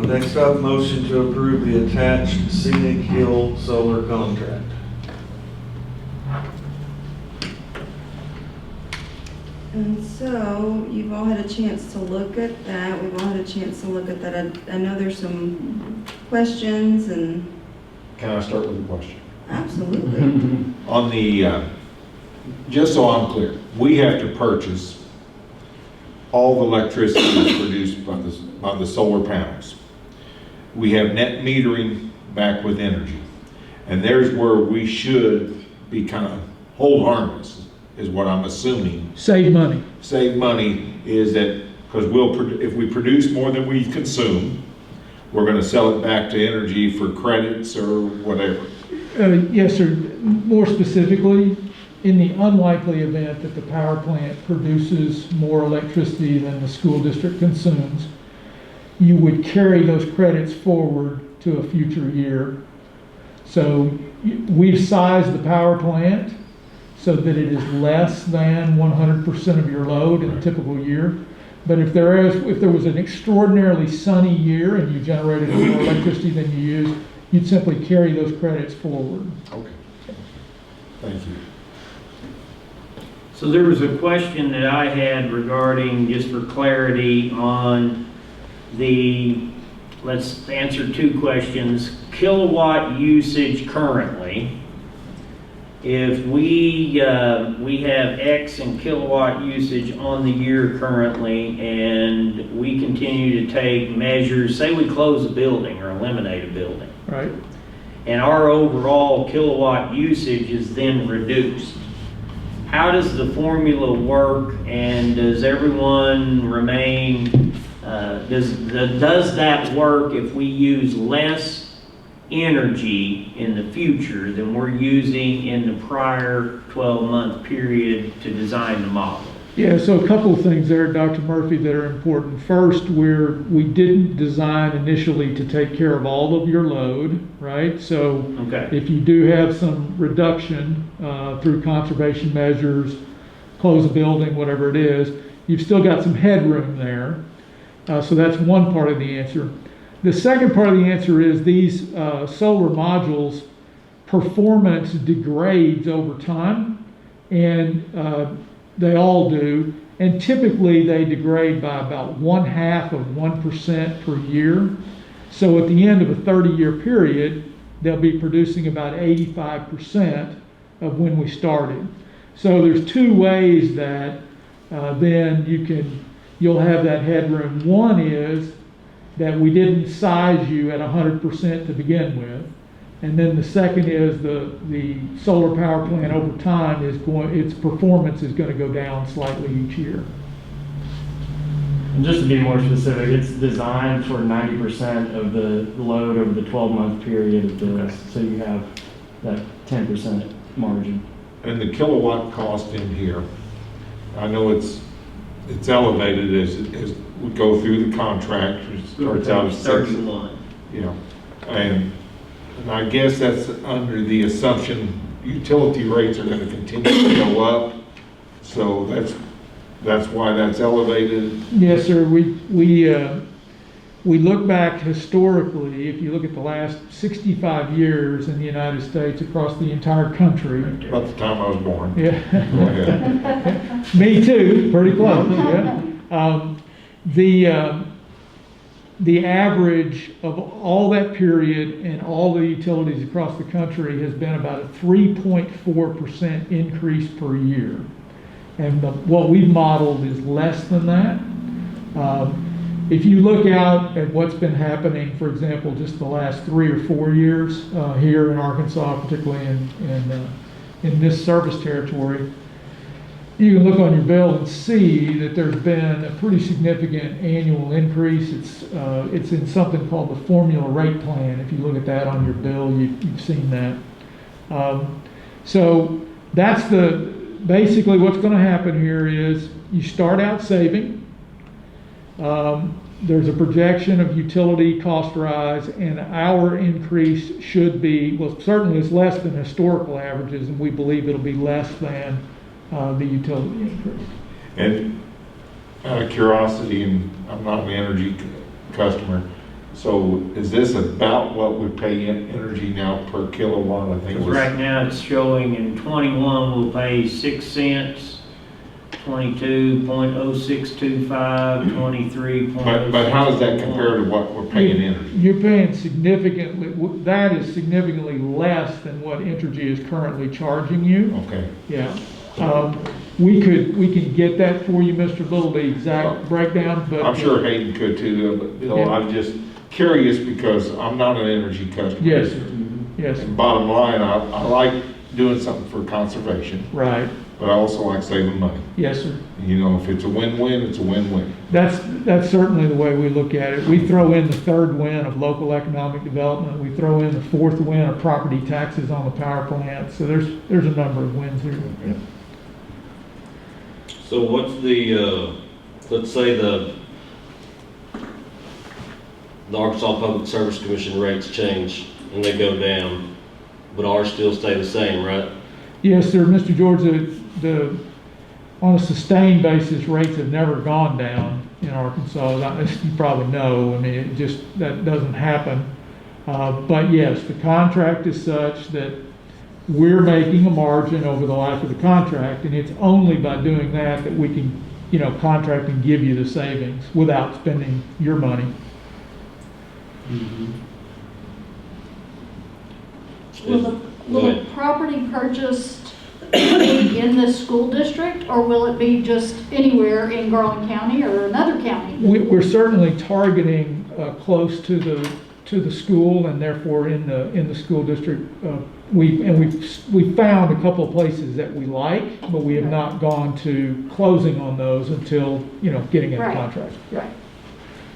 Next up, motion to approve the attached Scenic Hill solar contract. And so you've all had a chance to look at that. We've all had a chance to look at that. I know there's some questions and. Can I start with a question? Absolutely. On the, just so I'm clear, we have to purchase all the electricity that's produced by the solar panels. We have net metering back with energy. And there's where we should be kind of hold harmless, is what I'm assuming. Save money. Save money is that, because if we produce more than we consume, we're going to sell it back to energy for credits or whatever. Yes, sir. More specifically, in the unlikely event that the power plant produces more electricity than the school district consumes, you would carry those credits forward to a future year. So we've sized the power plant so that it is less than 100% of your load in a typical year. But if there was an extraordinarily sunny year and you generated more electricity than you used, you'd simply carry those credits forward. Okay. Thank you. So there was a question that I had regarding, just for clarity, on the, let's answer two questions. Kilowatt usage currently. If we have X in kilowatt usage on the year currently, and we continue to take measures, say we close a building or eliminate a building, Right. and our overall kilowatt usage is then reduced. How does the formula work, and does everyone remain, does that work if we use less energy in the future than we're using in the prior 12-month period to design the model? Yeah, so a couple of things there, Dr. Murphy, that are important. First, we didn't design initially to take care of all of your load, right? So Okay. if you do have some reduction through conservation measures, close a building, whatever it is, you've still got some headroom there. So that's one part of the answer. The second part of the answer is these solar modules, performance degrades over time, and they all do, and typically they degrade by about 0.5% per year. So at the end of a 30-year period, they'll be producing about 85% of when we started. So there's two ways that then you'll have that headroom. One is that we didn't size you at 100% to begin with. And then the second is the solar power plant over time its performance is going to go down slightly each year. And just to be more specific, it's designed for 90% of the load over the 12-month period of this, so you have that 10% margin. And the kilowatt cost in here, I know it's elevated as we go through the contract. It starts out at 31. And I guess that's under the assumption utility rates are going to continue to go up. So that's why that's elevated. Yes, sir. We look back historically. If you look at the last 65 years in the United States across the entire country. About the time I was born. Yeah. Go ahead. Me too. Pretty close. Yeah. The average of all that period and all the utilities across the country has been about a 3.4% increase per year. And what we've modeled is less than that. If you look out at what's been happening, for example, just the last 3 or 4 years here in Arkansas, particularly in this service territory, you can look on your bill and see that there's been a pretty significant annual increase. It's in something called the formula rate plan. If you look at that on your bill, you've seen that. So that's basically what's going to happen here is you start out saving. There's a projection of utility cost rise, and our increase should be, well, certainly it's less than historical averages, and we believe it'll be less than the utility increase. And out of curiosity, and I'm not an energy customer, so is this about what we pay in energy now per kilowatt? I think it Because was right now it's showing in 21 we'll pay 6 cents, 22, 0.0625, 23, But how does that compare to what we're paying in energy? You're paying significantly, that is significantly less than what Entergy is currently charging you. Okay. Yeah. We can get that for you, Mr. Little, the exact breakdown, but. I'm sure Hayden could too, but Bill, Yeah. I'm just curious because I'm not an energy customer. Yes, sir. Yes, And bottom line, I like doing something for conservation, right. but I also like saving money. Yes, sir. You know, if it's a win-win, it's a win-win. That's certainly the way we look at it. We throw in the third win of local economic development. We throw in the fourth win of property taxes on the power plant. So there's a number of wins here. Yeah. So what's the, let's say the Arkansas Public Service Commission rates change and they go down, but ours still stay the same, right? Yes, sir. Mr. George, on a sustained basis, rates have never gone down in Arkansas. You probably know. I mean, that doesn't happen. But yes, the contract is such that we're making a margin over the life of the contract, and it's only by doing that that we can, contract and give you the savings without spending your money. Mm-hmm. Will the property purchased be in this school district, or will it be just anywhere in Garland County or another county? We're certainly targeting close to to the school and therefore in the school district. We found a couple of places that we like, but we have not gone to closing on those until, getting in a Right. contract. Right.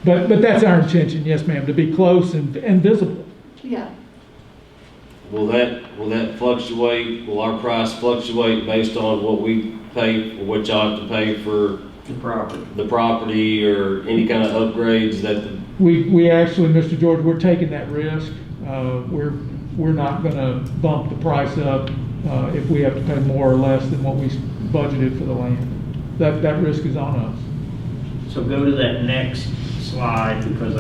But that's our intention, yes, ma'am, to be close and visible. Yeah. Will that fluctuate? Will our price fluctuate based on what we pay, or what y'all have to pay for the property or any kind of upgrades that the? We actually, Mr. George, we're taking that risk. We're not gonna bump the price up, if we have to pay more or less than what we budgeted for the land. That risk is on us. So go to that next slide, because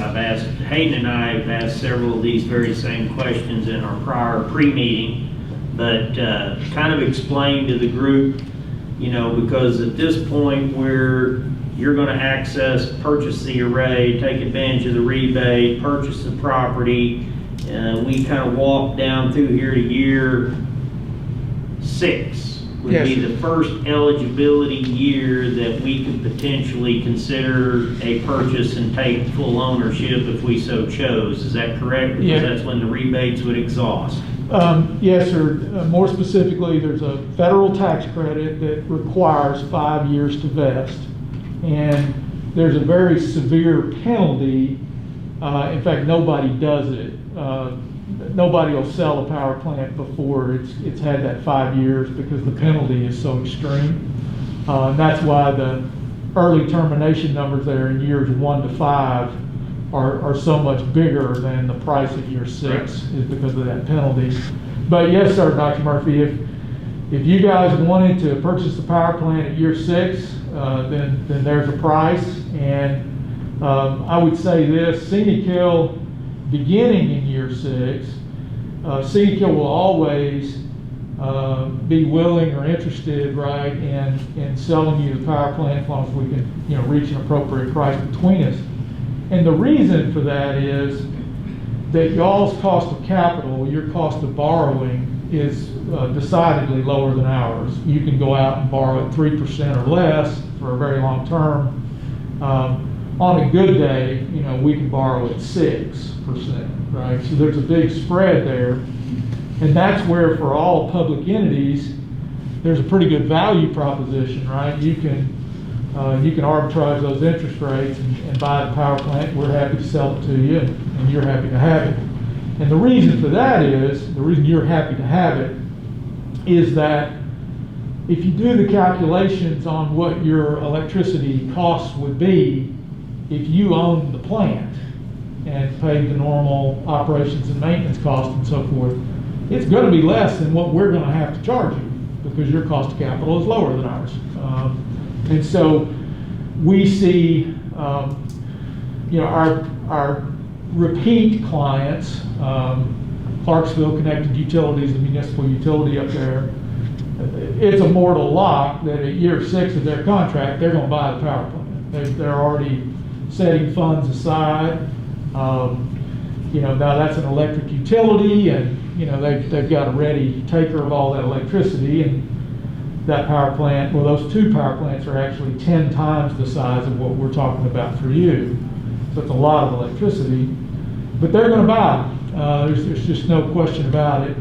Hayden and I have asked several of these very same questions in our prior pre-meeting, but kind of explain to the group, because at this point where you're going to purchase the array, take advantage of the rebate, purchase the property, we kind of walk down through here to year 6. Would Yes. be the first eligibility year that we could potentially consider a purchase and take full ownership if we so chose. Is that correct? Because Yeah. that's when the rebates would exhaust. Yes, sir. More specifically, there's a federal tax credit that requires 5 years to vest. And there's a very severe penalty. In fact, nobody does it. Nobody will sell a power plant before it's had that 5 years because the penalty is so extreme. And that's why the early termination numbers there in years 1 to 5 are so much bigger than the price of year 6 is because of that penalty. But yes, sir, Dr. Murphy, if you guys wanted to purchase the power plant at year 6, then there's a price. And I would say this, Scenic Hill, beginning in year 6, Scenic Hill will always be willing or interested, right, in selling you the power plant as long as we can, reach an appropriate price between us. And the reason for that is that y'all's cost of capital, your cost of borrowing, is decidedly lower than ours. You can go out and borrow at 3% or less for a very long term. On a good day, we can borrow at 6%, right? So there's a big spread there. And that's where, for all public entities, there's a pretty good value proposition, right? You can arbitrage those interest rates and buy the power plant. We're happy to sell it to you, and you're happy to have it. And the reason for that is, the reason you're happy to have it, is that if you do the calculations on what your electricity costs would be if you owned the plant and paid the normal operations and maintenance costs and so forth, it's going to be less than what we're going to have to charge you because your cost of capital is lower than ours. And so we see, our repeat clients, Clarksville Connected Utilities, the municipal utility up there, it's a mortal lock that at year 6 of their contract, they're going to buy the power plant. They're already setting funds aside. Now that's an electric utility, and they've got a ready taker of all that electricity, and that power plant, well, those 2 power plants are actually 10 times the size of what we're talking about for you. So it's a lot of electricity, but they're going to buy. There's just no question about it,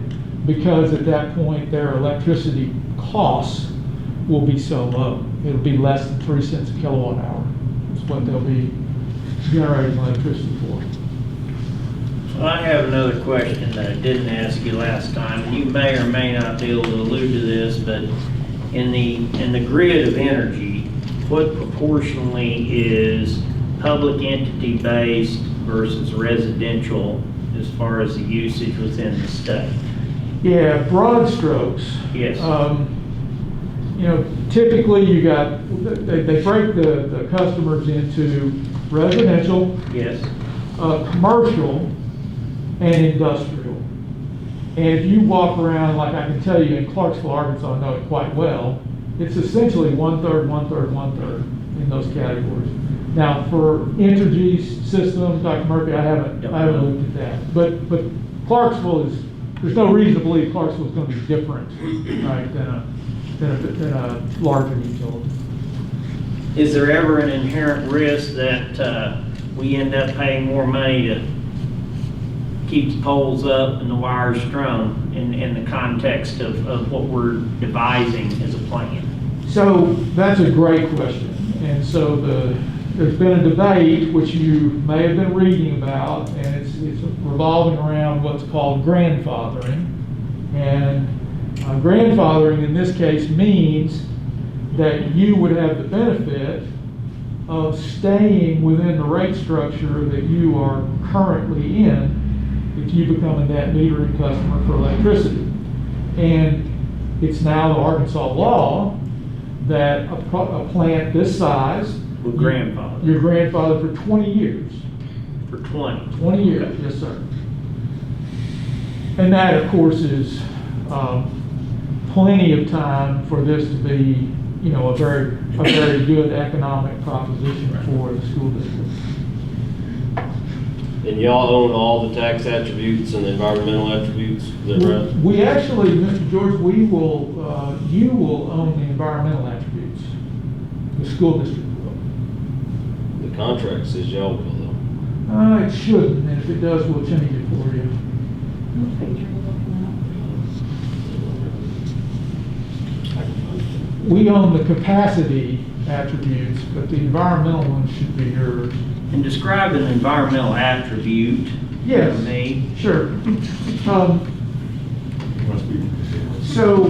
because at that point their electricity costs will be so low. It'll be less than 3 cents a kilowatt hour. That's what they'll be generating electricity for. Well, I have another question that I didn't ask you last time, and you may or may not be able to allude to this, but in the grid of energy, what proportionally is public entity based versus residential as far as the usage within the state? Yeah, broad strokes. Yes. Typically they break the customers into residential, Yes. commercial, and industrial. And if you walk around, like I can tell you in Clarksville, Arkansas, I know it quite well, it's essentially 1/3, 1/3, 1/3 in those categories. Now, for Entergy's system, Dr. Murphy, I haven't looked at that. But Clarksville there's no reason to believe Clarksville is going to be different, right, than a larger utility. Is there ever an inherent risk that we end up paying more money to keep the poles up and the wires strung in the context of what we're devising as a plan? So that's a great question. And so there's been a debate, which you may have been reading about, and it's revolving around what's called grandfathering. And grandfathering in this case means that you would have the benefit of staying within the rate structure that you are currently in if you become a net metering customer for electricity. And it's now the Arkansas law that a plant this size, With grandfather? your grandfather for 20 years. For 20? 20 years, yes, sir. And that, of course, is plenty of time for this to be, you know, a very good economic proposition for the school district. And y'all own all the tax attributes and the environmental attributes, is that right? We actually, Mr. George, you will own the environmental attributes. The school district will. The contract says y'all will though. It shouldn't, and if it does, we'll change it for you. What page are you looking We own the capacity attributes, but the environmental ones should be yours. And describe an environmental attribute Yes. for me. Sure. So,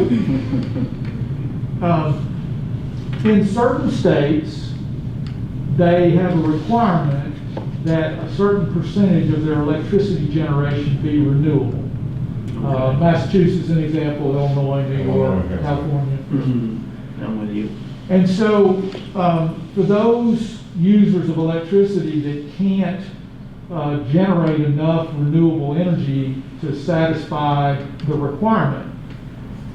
in certain states, they have a requirement that a certain percentage of their electricity generation be renewable. Massachusetts is an example, Illinois, New York, California. I'm with you. And so, for those users of electricity that can't generate enough renewable energy to satisfy the requirement,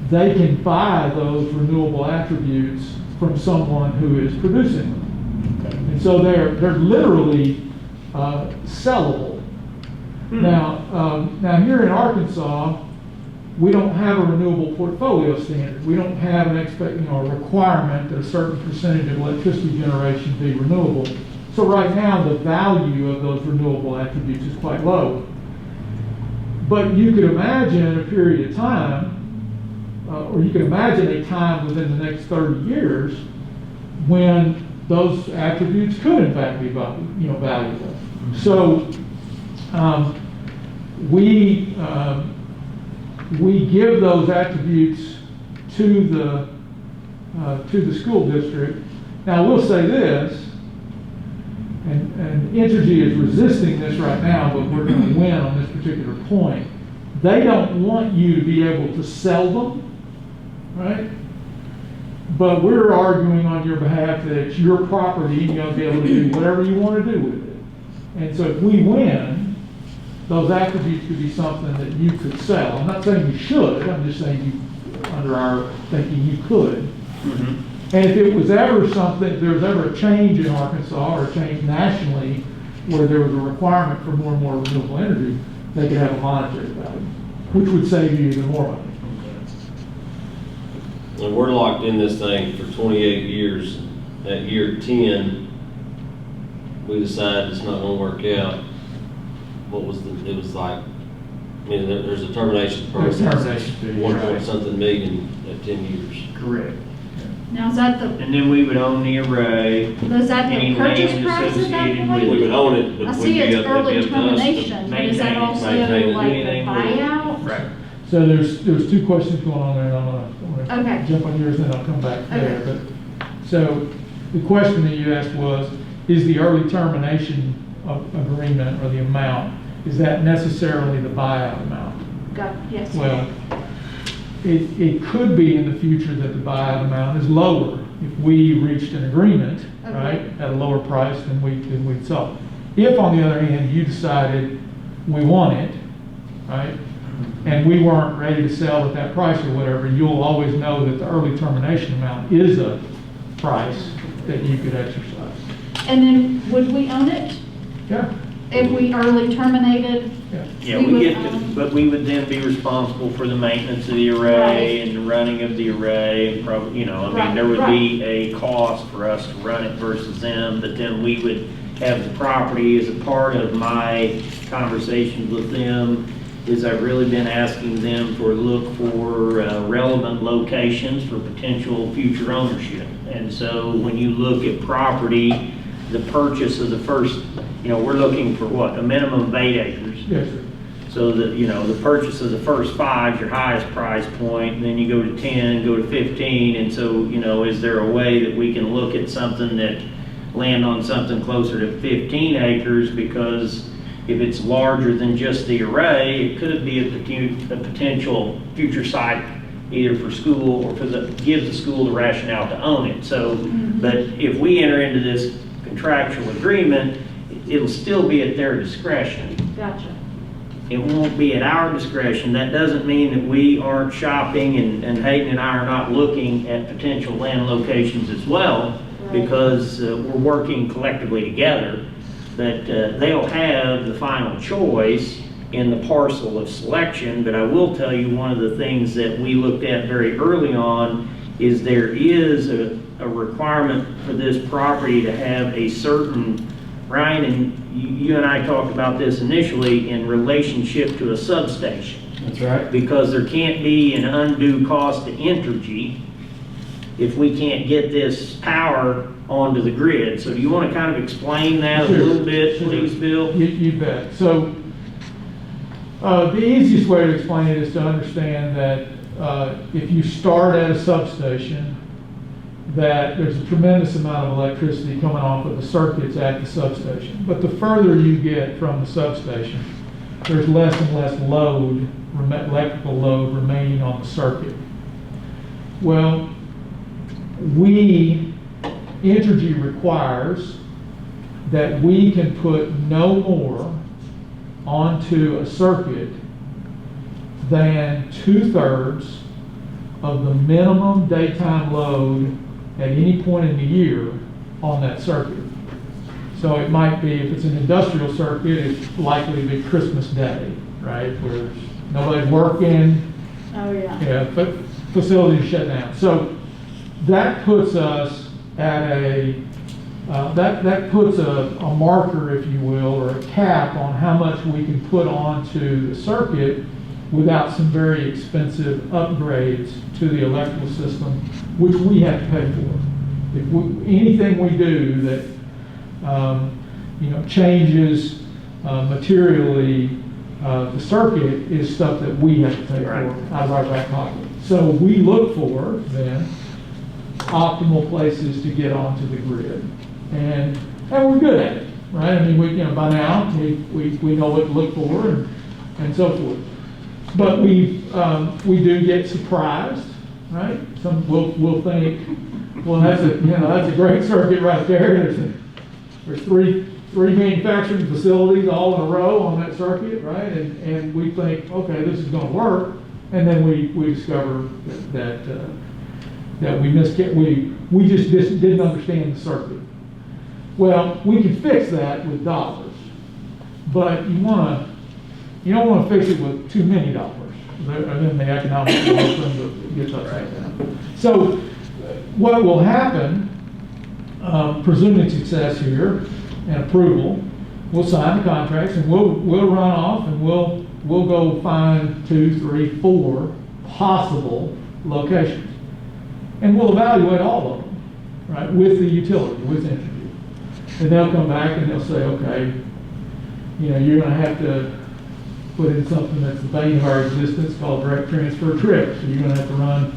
they can buy those renewable attributes from someone who is producing them. Okay. And so they're literally sellable. Now here in Arkansas, we don't have a renewable portfolio standard. We don't have a requirement that a certain percentage of electricity generation be renewable. So right now, the value of those renewable attributes is quite low. But you could imagine a period of time, or you could imagine a time within the next 30 years when those attributes could in fact be valuable. So we give those attributes to the school district. Now, I will say this, and Entergy is resisting this right now, but we're going to win on this particular point. They don't want you to be able to sell them, right? But we're arguing on your behalf that it's your property and you'll be able to do whatever you want to do with it. And so if we win, those attributes could be something that you could sell. I'm not saying you should, I'm just saying under our thinking, you could. And if it was ever something, if there was ever a change in Arkansas or a change nationally where there was a requirement for more and more renewable energy, they could have a monetary value, which would save you even more money. And we're locked in this thing for 28 years. At year 10, we decide it's not gonna work out. It was like, I mean, there's a termination There's process. a termination fee, 1 right. point something million at 10 years. Correct. Now, is that the, And then we would own the array. is that Any the purchase land price at that associated point? We with would own it, but I we'd see be it's up, it'd early be up to us to termination, but is that maintain it, also maintain it. like the Anything with- buyout? Right. So there's two questions going on there, and I'm gonna Okay. jump on yours, and then I'll come back there. Okay. But so the question that you asked was, is the early termination of agreement or the amount, is that necessarily the buyout amount? Yes. Well, it could be in the future that the buyout amount is lower if we reached an agreement, Okay. right, at a lower price than we'd sell. If, on the other hand, you decided we want it, right, and we weren't ready to sell at that price or whatever, you'll always know that the early termination amount is a price that you could exercise. And then would we own it Yeah, if we early terminated? yeah. Yeah, We we would get, own- but we would then be responsible for the maintenance of the array Right. and the running of the array, and probably, I mean, Right, there would right. be a cost for us to run it versus them, but then we would have the property. As a part of my conversations with them, is I've really been asking them for look for relevant locations for potential future ownership. And so when you look at property, the purchase of the first, we're looking for what, a minimum of 8 acres. Yes, sir. So that, the purchase of the first 5 is your highest price point, and then you go to 10, go to 15, and so, is there a way that we can look at something that land on something closer to 15 acres, because if it's larger than just the array, it could be a potential future site, either for school or gives the school the rationale to own it. So, but if we enter into this contractual agreement, it'll still be at their discretion. Gotcha. It won't be at our discretion. That doesn't mean that we aren't shopping, and Hayden and I are not looking at potential land locations as well, because we're working collectively together. But they'll have the final choice in the parcel of selection. But I will tell you, one of the things that we looked at very early on is there is a requirement for this property to have a certain, Ryan, and you and I talked about this initially, in relationship to a substation. That's right. Because there can't be an undue cost to Entergy if we can't get this power onto the grid. So do you want to kind of explain that a little bit, please, Bill? You bet. So the easiest way to explain it is to understand that if you start at a substation, that there's a tremendous amount of electricity coming off of the circuits at the substation. But the further you get from the substation, there's less and less load, electrical load remaining on the circuit. Well, Entergy requires that we can put no more onto a circuit than 2/3 of the minimum daytime load at any point in the year on that circuit. So it might be, if it's an industrial circuit, it's likely to be Christmas Day, right? Where nobody's working. Oh, yeah. Yeah, but facilities shut down. So that puts us at that puts a marker, if you will, or a cap on how much we can put onto the circuit without some very expensive upgrades to the electrical system, which we have to pay for. If anything we do that changes materially the circuit is stuff that we have to pay for out of our back pocket. So we look for then optimal places to get onto the grid, and we're good at it, right? I mean, by now we know what to look for and so forth. But we do get surprised, right? We'll think, well, that's a great circuit right there. There's three manufacturing facilities all in a row on that circuit, right? And we think, okay, this is going to work, and then we discover that we just didn't understand the circuit. Well, we can fix that with dollars, but you don't want to fix it with too many dollars. And then the economic gets upside down. So what will happen, presuming success here and approval, we'll sign the contracts and we'll run off and we'll go find 2, 3, 4 possible locations. And we'll evaluate all of them, right, with the utility, with Entergy. And they'll come back and they'll say, okay, you're going to have to put in something that's the bane of our existence called direct transfer trip. So you're going to have to run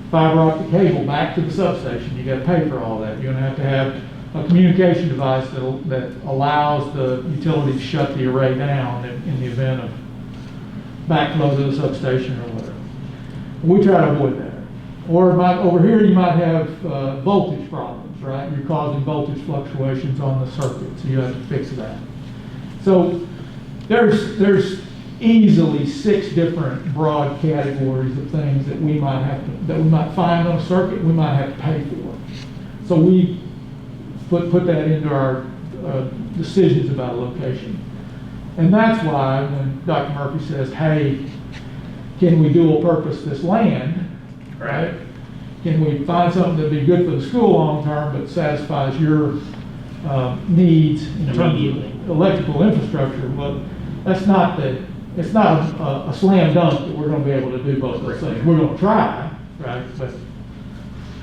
fiber optic cable back to the substation. You got to pay for all that. You're going to have a communication device that allows the utility to shut the array down in the event of backflow to the substation or whatever. We try to avoid that. Or over here you might have voltage problems, right? You're causing voltage fluctuations on the circuit, so you have to fix that. So there's easily 6 different broad categories of things that we might find on a circuit we might have to pay for. So we put that into our decisions about a location. And that's why when Dr. Murphy says, hey, can we dual purpose this land, right? Can we find something that'd be good for the school long term but satisfies your needs in terms Immediately. of electrical infrastructure, well, it's not a slam dunk that we're gonna be able to do both those things. We're gonna try, right, but.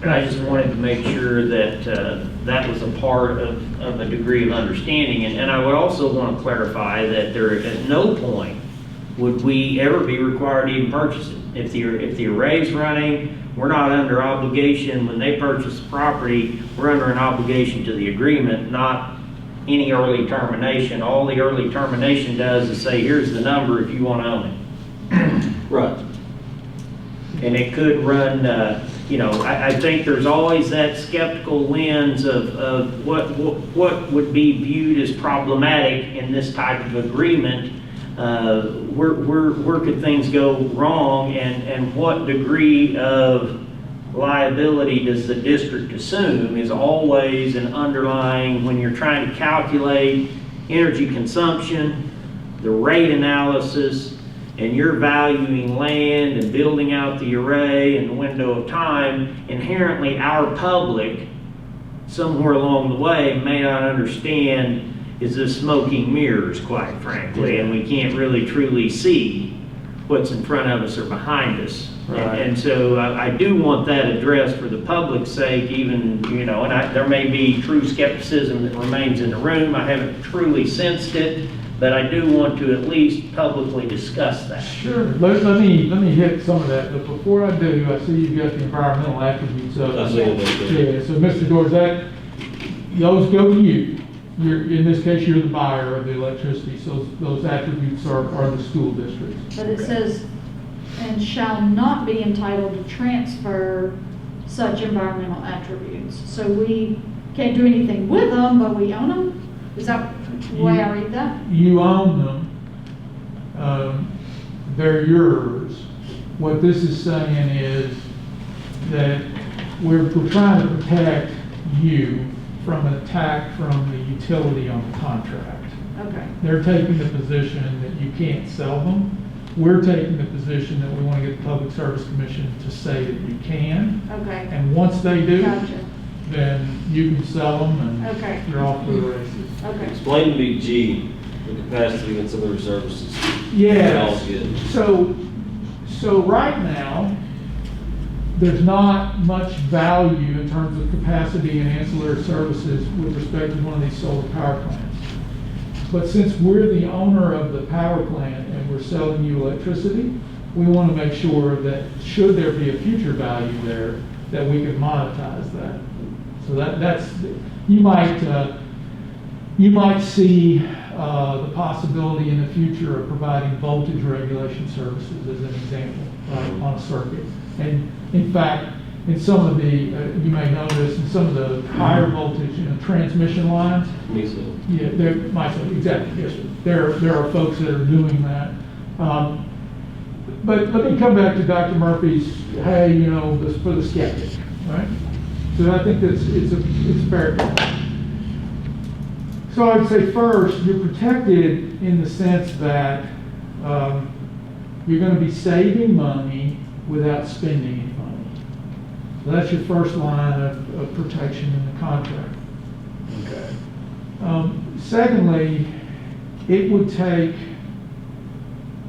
And I just wanted to make sure that that was a part of a degree of understanding. And I would also want to clarify that there, at no point would we ever be required to even purchase it. If the array's running, we're not under obligation. When they purchase the property, we're under an obligation to the agreement, not any early termination. All the early termination does is say, here's the number if you want to own it. Right. And it could run, I think there's always that skeptical lens of what would be viewed as problematic in this type of agreement. Where could things go wrong, and what degree of liability does the district assume is always an underlying, when you're trying to calculate energy consumption, the rate analysis, and you're valuing land and building out the array and the window of time. Inherently, our public, somewhere along the way, may not understand is this smoking mirrors, quite frankly, and we can't really truly see what's in front of us or behind us. Right. And so I do want that addressed for the public's sake, even, there may be true skepticism that remains in the room. I haven't truly sensed it, but I do want to at least publicly discuss that. Sure. Let me hit some of that, but before I do, I see you've got the environmental attributes of I see it there. Yeah, so Mr. Dorzat, those go to you. In this case, you're the buyer of the electricity, so those attributes are the school district's. But it says, and shall not be entitled to transfer such environmental attributes. So we can't do anything with them, but we own them? Is that the way I read that? You own them. They're yours. What this is saying is that we're trying to protect you from an attack from the utility on the contract. Okay. They're taking the position that you can't sell them. We're taking the position that we want to get the Public Service Commission to say that you can. Okay. And once they do, Gotcha. then you can sell them Okay. and you're off to the races. Okay. Explain to me, G, the capacity and some of their services. Yeah. All good. So right now, there's not much value in terms of capacity and ancillary services with respect to one of these solar power plants. But since we're the owner of the power plant and we're selling you electricity, we want to make sure that should there be a future value there, that we can monetize that. So that's, you might see the possibility in the future of providing voltage regulation services as an example, right, on a circuit. And in fact, in some of the, you may know this, in some of the higher voltage, transmission lines, Me so. yeah, exactly, yes, sir. There are folks that are doing that. But let me come back to Dr. Murphy's, hey, this for the skeptic, right? So I think it's fair. So I'd say first, you're protected in the sense that you're going to be saving money without spending any money. So that's your first line of protection in the contract. Okay. Secondly, it would take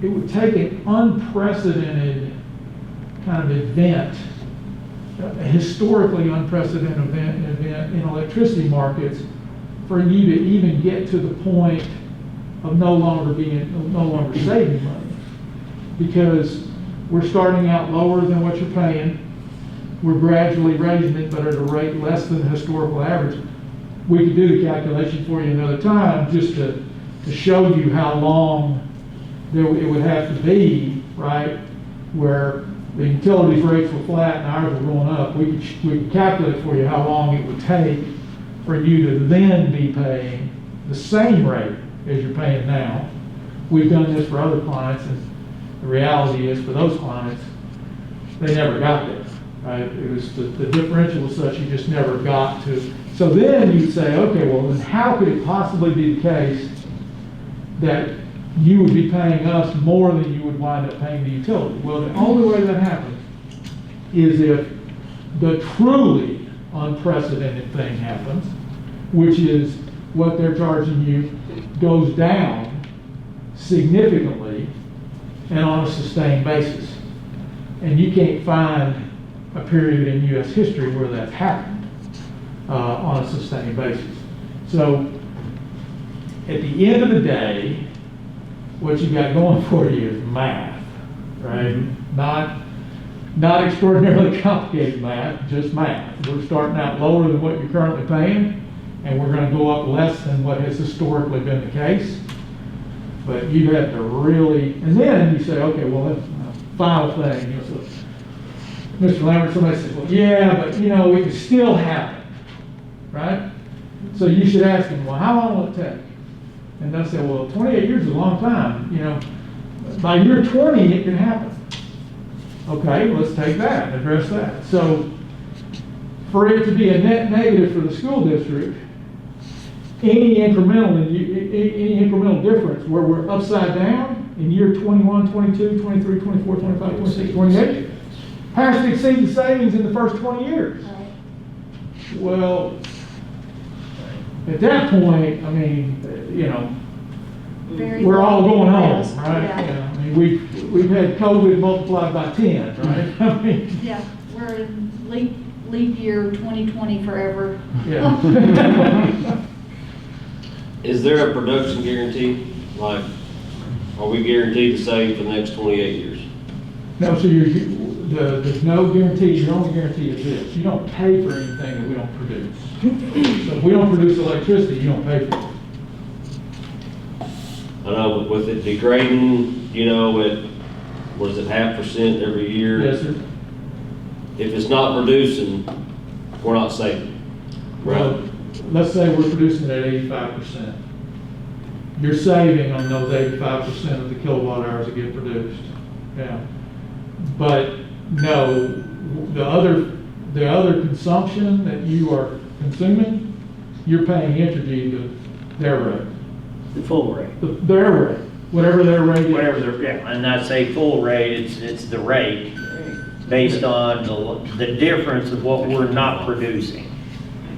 an unprecedented kind of event, a historically unprecedented event in electricity markets for you to even get to the point of no longer saving money. Because we're starting out lower than what you're paying. We're gradually raising it, but at a rate less than the historical average. We could do the calculation for you another time just to show you how long it would have to be, right, where the utilities rates were flat and ours were going up. We could calculate for you how long it would take for you to then be paying the same rate as you're paying now. We've done this for other clients, and the reality is for those clients, they never got there, right? It was the differential was such you just never got to. So then you'd say, okay, well then how could it possibly be the case that you would be paying us more than you would wind up paying the utility? Well, the only way that happens is if the truly unprecedented thing happens, which is what they're charging you goes down significantly and on a sustained basis. And you can't find a period in U.S. history where that's happened on a sustained basis. So at the end of the day, what you got going for you is math, right? Not extraordinarily complicated math, just math. We're starting out lower than what you're currently paying, and we're going to go up less than what has historically been the case. But you have to really, and then you say, okay, well, that's a final thing. You know, so Mr. Lambert, somebody says, well, yeah, but you know, it could still happen, right? So you should ask them, well, how long will it take? And they'll say, well, 28 years is a long time. You know, by year 20, it can happen. Okay, let's take that and address that. So for it to be a net negative for the school district, any incremental difference where we're upside down in year 21, 22, 23, 24, 25, 26, 28 has to exceed the savings in the first 20 years. Well, at that point, I mean, you know, Very we're all going home, fast, right? yeah. You know, I mean, we've had COVID multiplied by 10, right? I mean, Yeah, we're in leap year 2020 forever. yeah. Is there a production guarantee? Like, are we guaranteed to save for the next 28 years? No, so there's no guarantee. Your only guarantee is this: you don't pay for anything that we don't produce. So if we don't produce electricity, you don't pay for it. I know, but with it degrading, you know, at, what is it, 0.5% every year? Yes, sir. If it's not producing, we're not saving, Well, right? let's say we're producing at 85%. You're saving on those 85% of the kilowatt hours that get produced. Yeah. But no, the other consumption that you are consuming, you're paying Entergy their rate. The full rate. Their rate, whatever their rate is. Whatever the, yeah, and that's a full rate, it's the rate based on the difference of what we're not producing.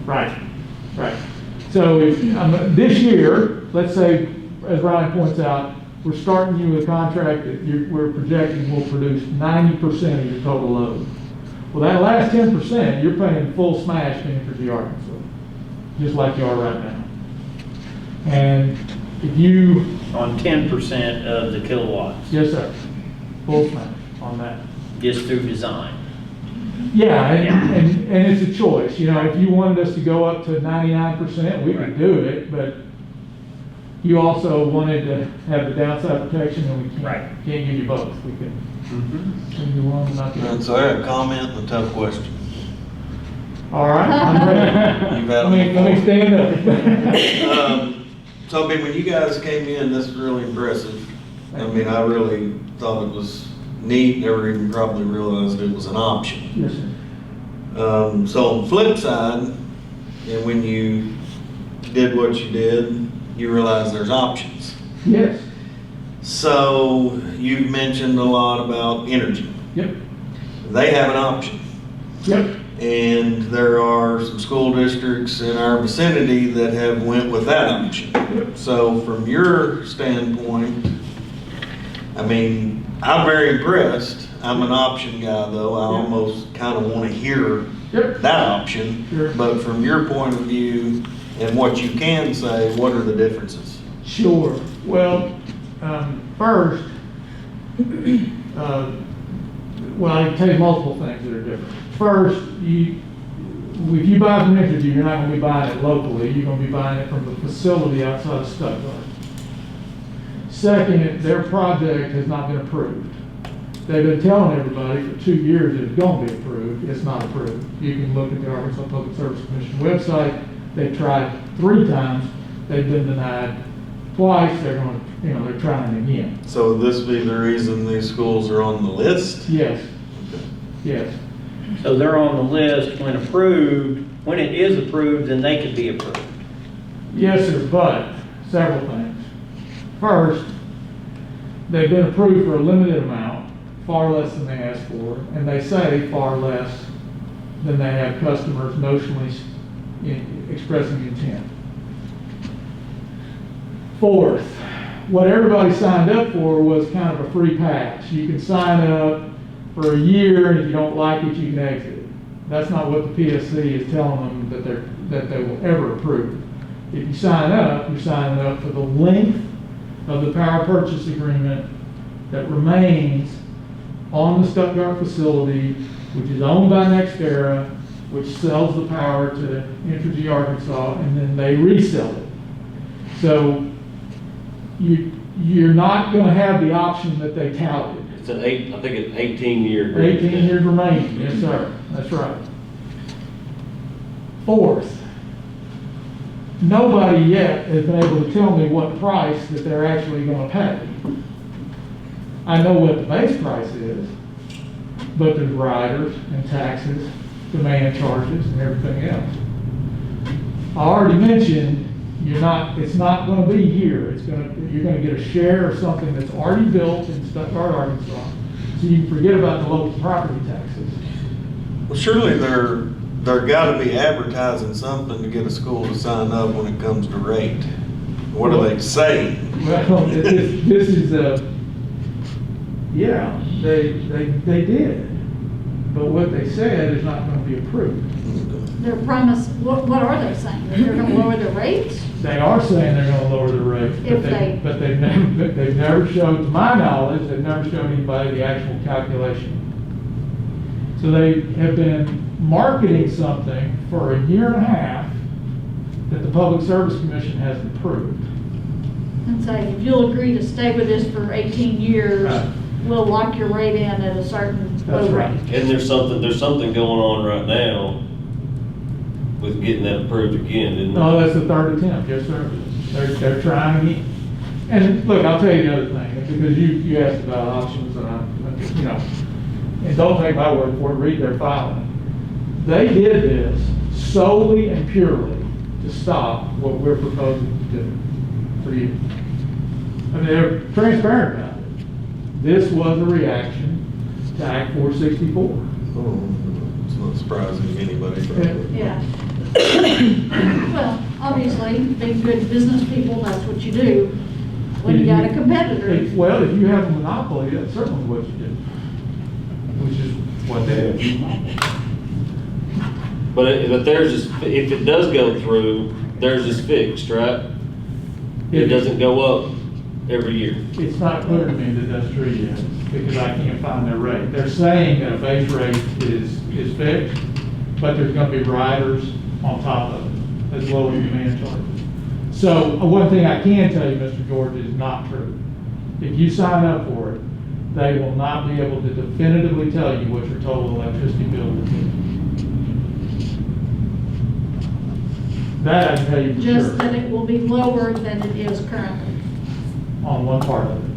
Right, right. So if, this year, let's say, as Ryan points out, we're starting you with a contract that we're projecting will produce 90% of your total load. Well, that last 10%, you're paying full smash to Entergy Arkansas, just like you are right now. And if you... On 10% of the kilowatts, Yes, sir. Full smash on that. just through design. Yeah, and it's a choice. You know, if you wanted us to go up to 99%, we could do it, but you also wanted to have the downside protection, and we can't give you both. We can give you one, but not the And other. so I had a comment and a tough question. All right, I'm ready. You've had Let me them stand up. So, I mean, when you guys came in, this is really impressive. I mean, I really thought it was neat, never even probably realized it was an option. Yes, sir. So on the flip side, and when you did what you did, you realize there's options. Yes. So you've mentioned a lot about energy. Yep. They have an option. Yep. And there are some school districts in our vicinity that have went with that option. So from your standpoint, I mean, I'm very impressed. I'm an option guy though. I almost kind of want to hear that option. Sure. But from your point of view and what you can say, what are the differences? Sure. Well, first, well, I can tell you multiple things that are different. First, if you buy from Entergy, you're not going to be buying it locally. You're going to be buying it from the facility outside of Stuttgart. Second, their project has not been approved. They've been telling everybody for 2 years it's going to be approved. It's not approved. You can look at the Arkansas Public Service Commission website. They've tried 3 times. They've been denied twice. They're going to, they're trying again. So would this be the reason these schools are on the list? Yes. Yes. So they're on the list when approved. When it is approved, then they can be approved. Yes, sir, but several things. First, they've been approved for a limited amount, far less than they asked for, and they say far less than they have customers notionally expressing intent. Fourth, what everybody signed up for was kind of a free pass. You can sign up for a year, and if you don't like it, you can exit. That's not what the PSC is telling them that they will ever approve. If you sign up, you're signing up for the length of the power purchase agreement that remains on the Stuttgart facility, which is owned by NextEra, which sells the power to Entergy Arkansas, and then they resell it. So you're not going to have the option that they touted. It's I think it's 18-year. 18 years remaining, yes, sir, that's right. Fourth, nobody yet has been able to tell me what price that they're actually going to pay. I know what the base price is, but there's riders and taxes, demand charges, and everything else. I already mentioned it's not going to be here. You're going to get a share of something that's already built in Stuttgart, Arkansas. So you can forget about the local property taxes. Well, surely they're got to be advertising something to get a school to sign up when it comes to rate. What are they saying? Well, this is yeah, they did. But what they said is not going to be approved. Their promise, what are they saying? That they're going to lower the rates? They are saying they're going to lower the rate, but they've never showed, to my knowledge, they've never shown anybody the actual calculation. So they have been marketing something for a year and a half that the Public Service Commission hasn't approved. And say, if you'll agree to stay with this for 18 years, Right. we'll lock your rate in at a certain That's low right. rate. And there's something going on right now with getting that approved again, isn't there? No, that's the third attempt, yes, sir. They're trying again. And look, I'll tell you the other thing, because you asked about options, and and don't take my word for it, read their filing. They did this solely and purely to stop what we're proposing to do for you. I mean, they're transparent about it. This was a reaction to Act 464. Oh, it's not surprising to anybody. Yeah. Well, obviously, being good business people, that's what you do when you got a competitor. Well, if you have a monopoly, that's certainly what you do, which is what they do. But theirs is, if it does go through, theirs is fixed, right? It doesn't go up every year. It's not clear to me that that's true yet, because I can't find their rate. They're saying that a base rate is fixed, but there's going to be riders on top of it, as well as demand charges. So one thing I can tell you, Mr. George, is not true. If you sign up for it, they will not be able to definitively tell you what your total electricity bill will be. That I can tell you for Just sure, that it will be lower than it is currently. on one part of it.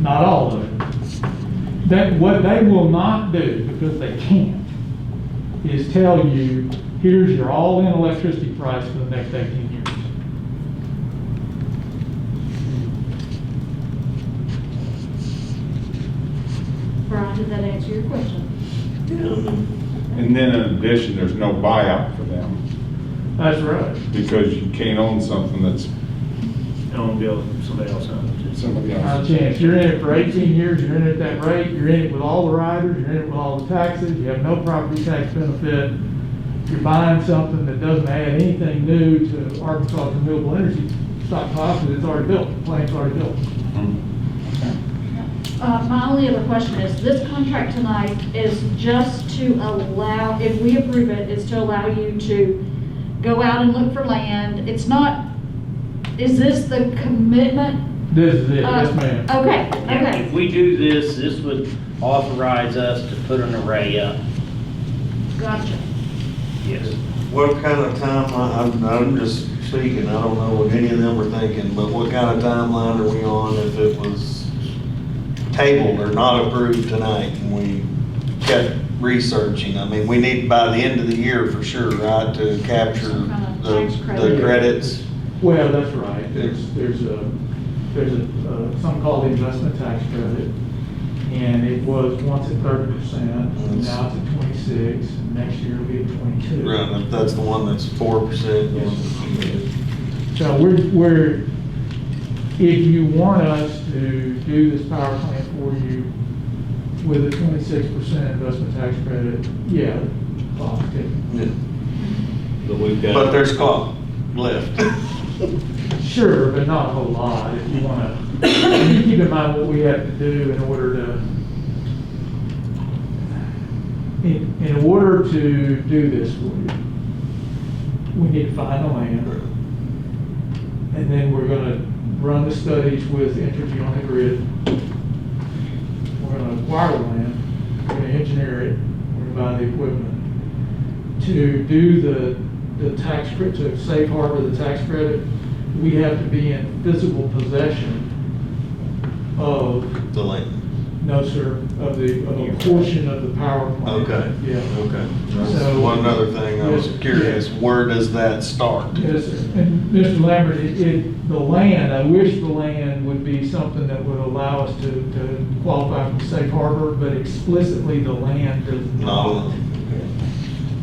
Not all of it. That what they will not do, because they can't, is tell you, here's your all-in electricity price for the next 18 years. Brian, did that answer your question? And then in addition, there's no buyout for them, That's right. because you can't own something that's Don't build somebody else owns it. somebody Not a else's. chance. You're in it for 18 years, you're in it at that rate, you're in it with all the riders, you're in it with all the taxes, you have no property tax benefit. You're buying something that doesn't add anything new to Arkansas renewable energy stockpile, because it's already built, the plant's already built. My only other question is, this contract tonight is just to allow, if we approve it, is to allow you to go out and look for land. It's not, is this the commitment? This is it, yes ma'am. Okay, If okay. we do this, this would authorize us to put an array up. Gotcha. Yes. What kind of timeline, I'm just speaking, I don't know what any of them were thinking, but what kind of timeline are we on if it was tabled or not approved tonight and we kept researching? I mean, we need by the end of the year for sure, right, to capture Some kind of the tax credit. credits? Well, that's right. There's something called the investment tax credit, and it was once at 30%, and now it's at 26, and next year it'll be at 22. Right, that's the one that's 4%. So we're, if you want us to do this power plant for you with a 26% investment tax credit, yeah, clock ticking. Yeah. But we've got. But there's clock left. Sure, but not a whole lot, if you wanna, you keep in mind what we have to do in order to, in order to do this for you, we need to find the land. And then we're gonna run the studies with Entergy on the grid. We're gonna acquire the land, we're gonna engineer it, we're gonna buy the equipment. To do the tax credit, to safe harbor the tax credit, we have to be in physical possession of, The land. no, sir, of a portion of the power plant. Okay. Yeah. Okay. So- That's one other thing I was Yes, curious, where does that start? Yes, sir. And Mr. Lambert, the land, I wish the land would be something that would allow us to qualify for safe harbor, but explicitly the land does not. No.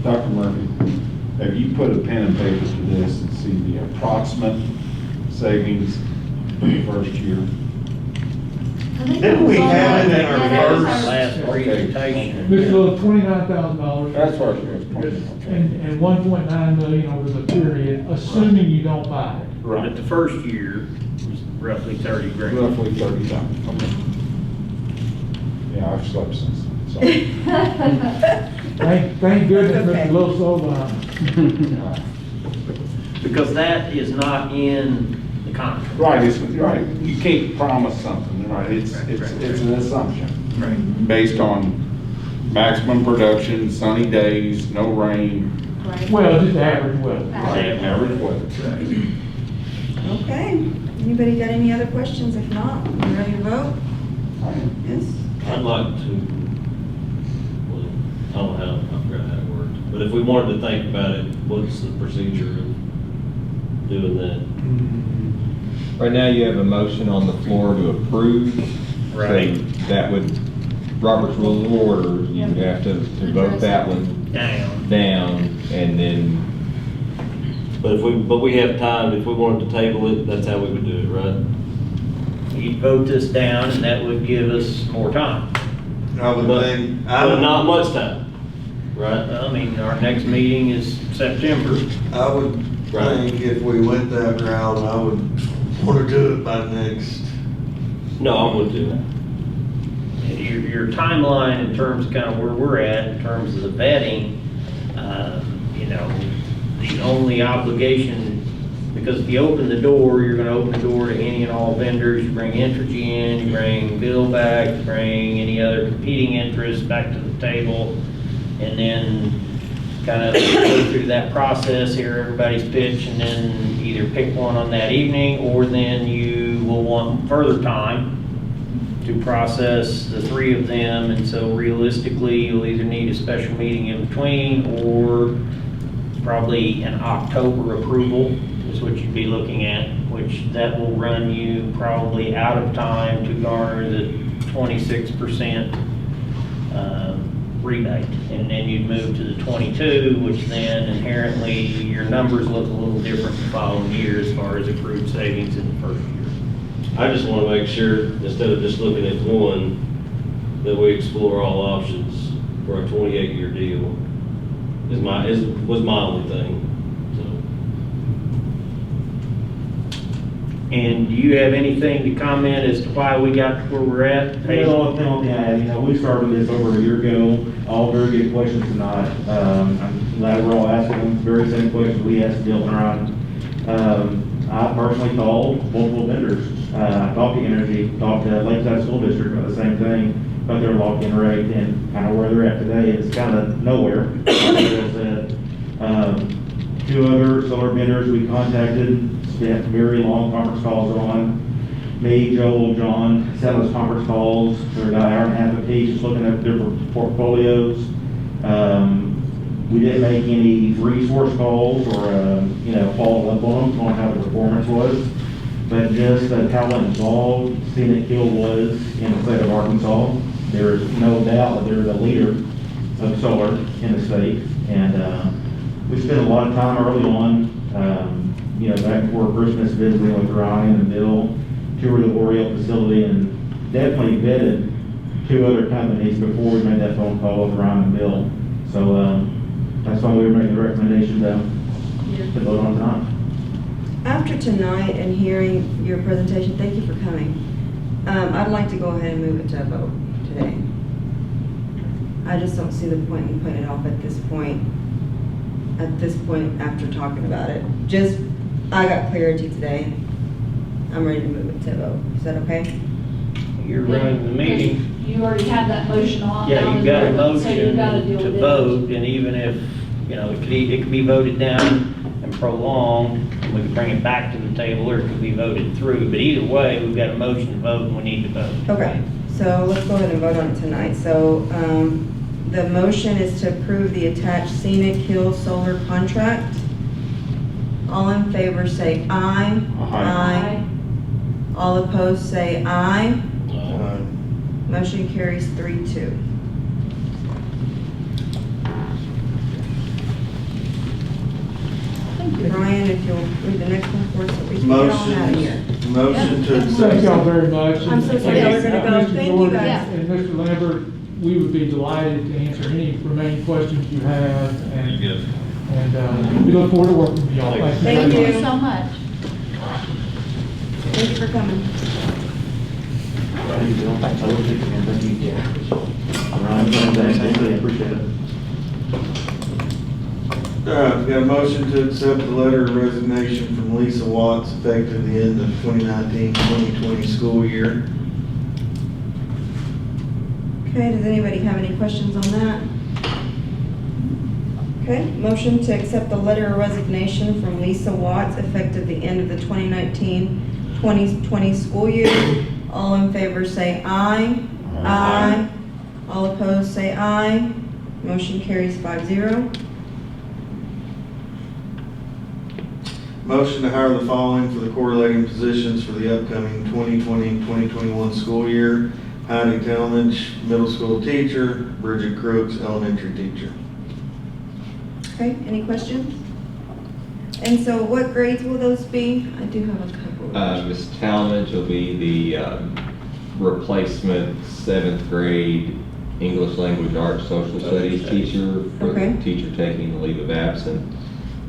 Dr. Murphy, have you put a pen and paper to this and see the approximate savings for the first year? Didn't we have it in our first? Last presentation. Mr. Little, $29,000. That's first year. And 1.9 million over the period, assuming you don't buy it. But the first year was roughly 30 grand. Roughly 30,000. Okay. Yeah, I've slept since then, so. Thank goodness, Okay. Mr. Little sold on. Because that is not in the contract. Right, it's, right, you can't promise something, right, it's an assumption. Right. Based on maximum production, sunny days, no rain. Right. Well, just average weather. Right, average weather. Okay, anybody got any other questions? If not, you ready to vote? Yes? I'd like to, well, I don't know how, I forgot how it works, but if we wanted to think about it, what's the procedure of doing that? Right now, you have a motion on the floor to approve. Right. So that would, Robert's Rules of Order, you would have to vote that one down, and then, But we have time, if we wanted to table it, that's how we would do it, right? You'd vote this down, and that would give us more time. I would think, But not much time, right? I mean, our next meeting is September. I would think if we went that route, I would want to do it by next. No, I would do it. Your timeline in terms of kind of where we're at, in terms of the vetting, you know, the only obligation, because if you open the door, you're gonna open the door to any and all vendors. You bring Entergy in, you bring Bill back, you bring any other competing interests back to the table, and then kind of go through that process, hear everybody's pitch, and then either pick one on that evening, or then you will want further time to process the three of them, and so realistically, you'll either need a special meeting in between, or probably an October approval is what you'd be looking at, which that will run you probably out of time to garner the 26% rebate. And then you'd move to the 22, which then inherently, your numbers look a little different the following year as far as accrued savings in the first year. I just want to make sure, instead of just looking at one, that we explore all options for a 28-year deal, was my only thing, And do you have anything to comment as to why we got to where we're at? The only thing I add, we started this over a year ago, all very good questions tonight. I'm glad we're all asking them, very same questions we asked Bill and Ryan. I personally called multiple vendors. I talked to Energy, talked to Lakeside School District about the same thing, about their lock-in rate and kind of where they're at today. It's kind of nowhere. Like Bill said. Two other solar vendors we contacted, spent very long conference calls on. Me, Joel, John, sat on those conference calls for about an hour and a half apiece, just looking at different portfolios. We didn't make any resource calls or, follow up on them on how the performance was, but just how involved Scenic Hill was in the state of Arkansas. There is no doubt that they're the leader of solar in the state, and we spent a lot of time early on back before Christmas, visiting with Ryan and Bill, toured the Oriole facility, and definitely vetted 2 other companies before we made that phone call with Ryan and Bill. So, that's why we were making the recommendation to vote on tonight. After tonight and hearing your presentation, thank you for coming. I'd like to go ahead and move it to a vote today. I just don't see the point in putting it off at this point. After talking about it. I got clarity today. I'm ready to move it to a vote. Is that okay? You're running the meeting. You already have that motion on. Yeah, you've got a So you gotta motion deal to with it. vote, and even if, it could be voted down and prolonged, and we could bring it back to the table, or it could be voted through, but either way, we've got a motion to vote, and we need to vote. Okay, so let's go ahead and vote on it tonight. So, the motion is to approve the attached Scenic Hill Solar contract. All in favor say aye. Aye. All opposed say aye. Uh, Motion carries 3-2. Brian, if you'll read the next one for us, so we can get on out of here. Motion to Thank y'all accept. very much. I'm so sorry And we're gonna go. Mr. Thank you, Jordan guys. And Mr. Lambert, we would be delighted to answer any remaining questions you have, and we look forward to working with y'all. Thank very Thank you. you so much. Thank you for coming. Thank you, Bill. I will take it, man. Thank you. Ryan, thank you. I appreciate it. We've got a motion to accept the letter of resignation from Lisa Watts effective the end of 2019-2020 school year. Okay, does anybody have any questions on that? Okay, motion to accept the letter of resignation from Lisa Watts effective the end of the 2019-2020 school year. All in favor say aye. Aye. All opposed say aye. Motion carries 5-0. Motion to hire the following for the correlating positions for the upcoming 2020-2021 school year. Heidi Talmadge, middle school teacher. Bridget Crooks, elementary teacher. Okay, any questions? And so what grades will those be? I do have a couple. Ms. Talmadge will be the replacement 7th grade English language arts social studies teacher for Okay. the teacher taking the leave of absence.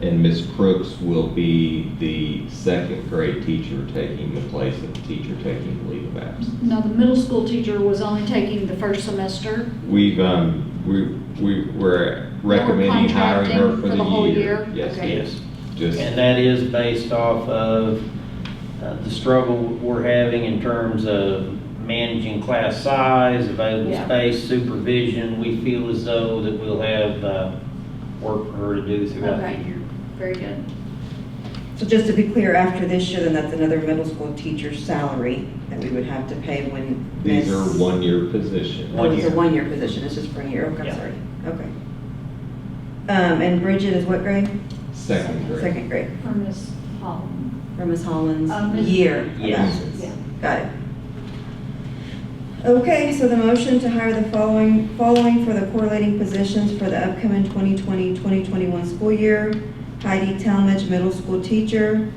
And Ms. Crooks will be the 2nd grade teacher taking the place of the teacher taking the leave of absence. Now, the middle school teacher was only taking the first semester. We're recommending hiring her for the whole year. year? Yes, Okay. yes. Just, And that is based off of the struggle we're having in terms of managing class size, available Yeah. space, supervision. We feel as though that we'll have work for her to do throughout Okay. the year. Very good. So just to be clear, after this year, then that's another middle school teacher's salary that we would have to pay when these Miss- are 1-year positions. Oh, it's a 1 year. one-year position, it's just for a year, okay, Yeah. sorry, okay. And Bridget is what grade? 2nd grade. 2nd grade, For Ms. Holland. for Ms. Holland's Ms. year of Yes. absence. Yeah. Got it. Okay, so the motion to hire the following for the correlating positions for the upcoming 2020-2021 school year. Heidi Talmadge, middle school teacher.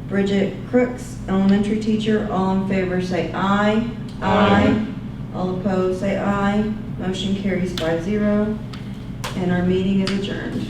Bridget Crooks, elementary teacher. All in favor say aye. Aye. All opposed say aye. Motion carries 5-0. And our meeting is adjourned.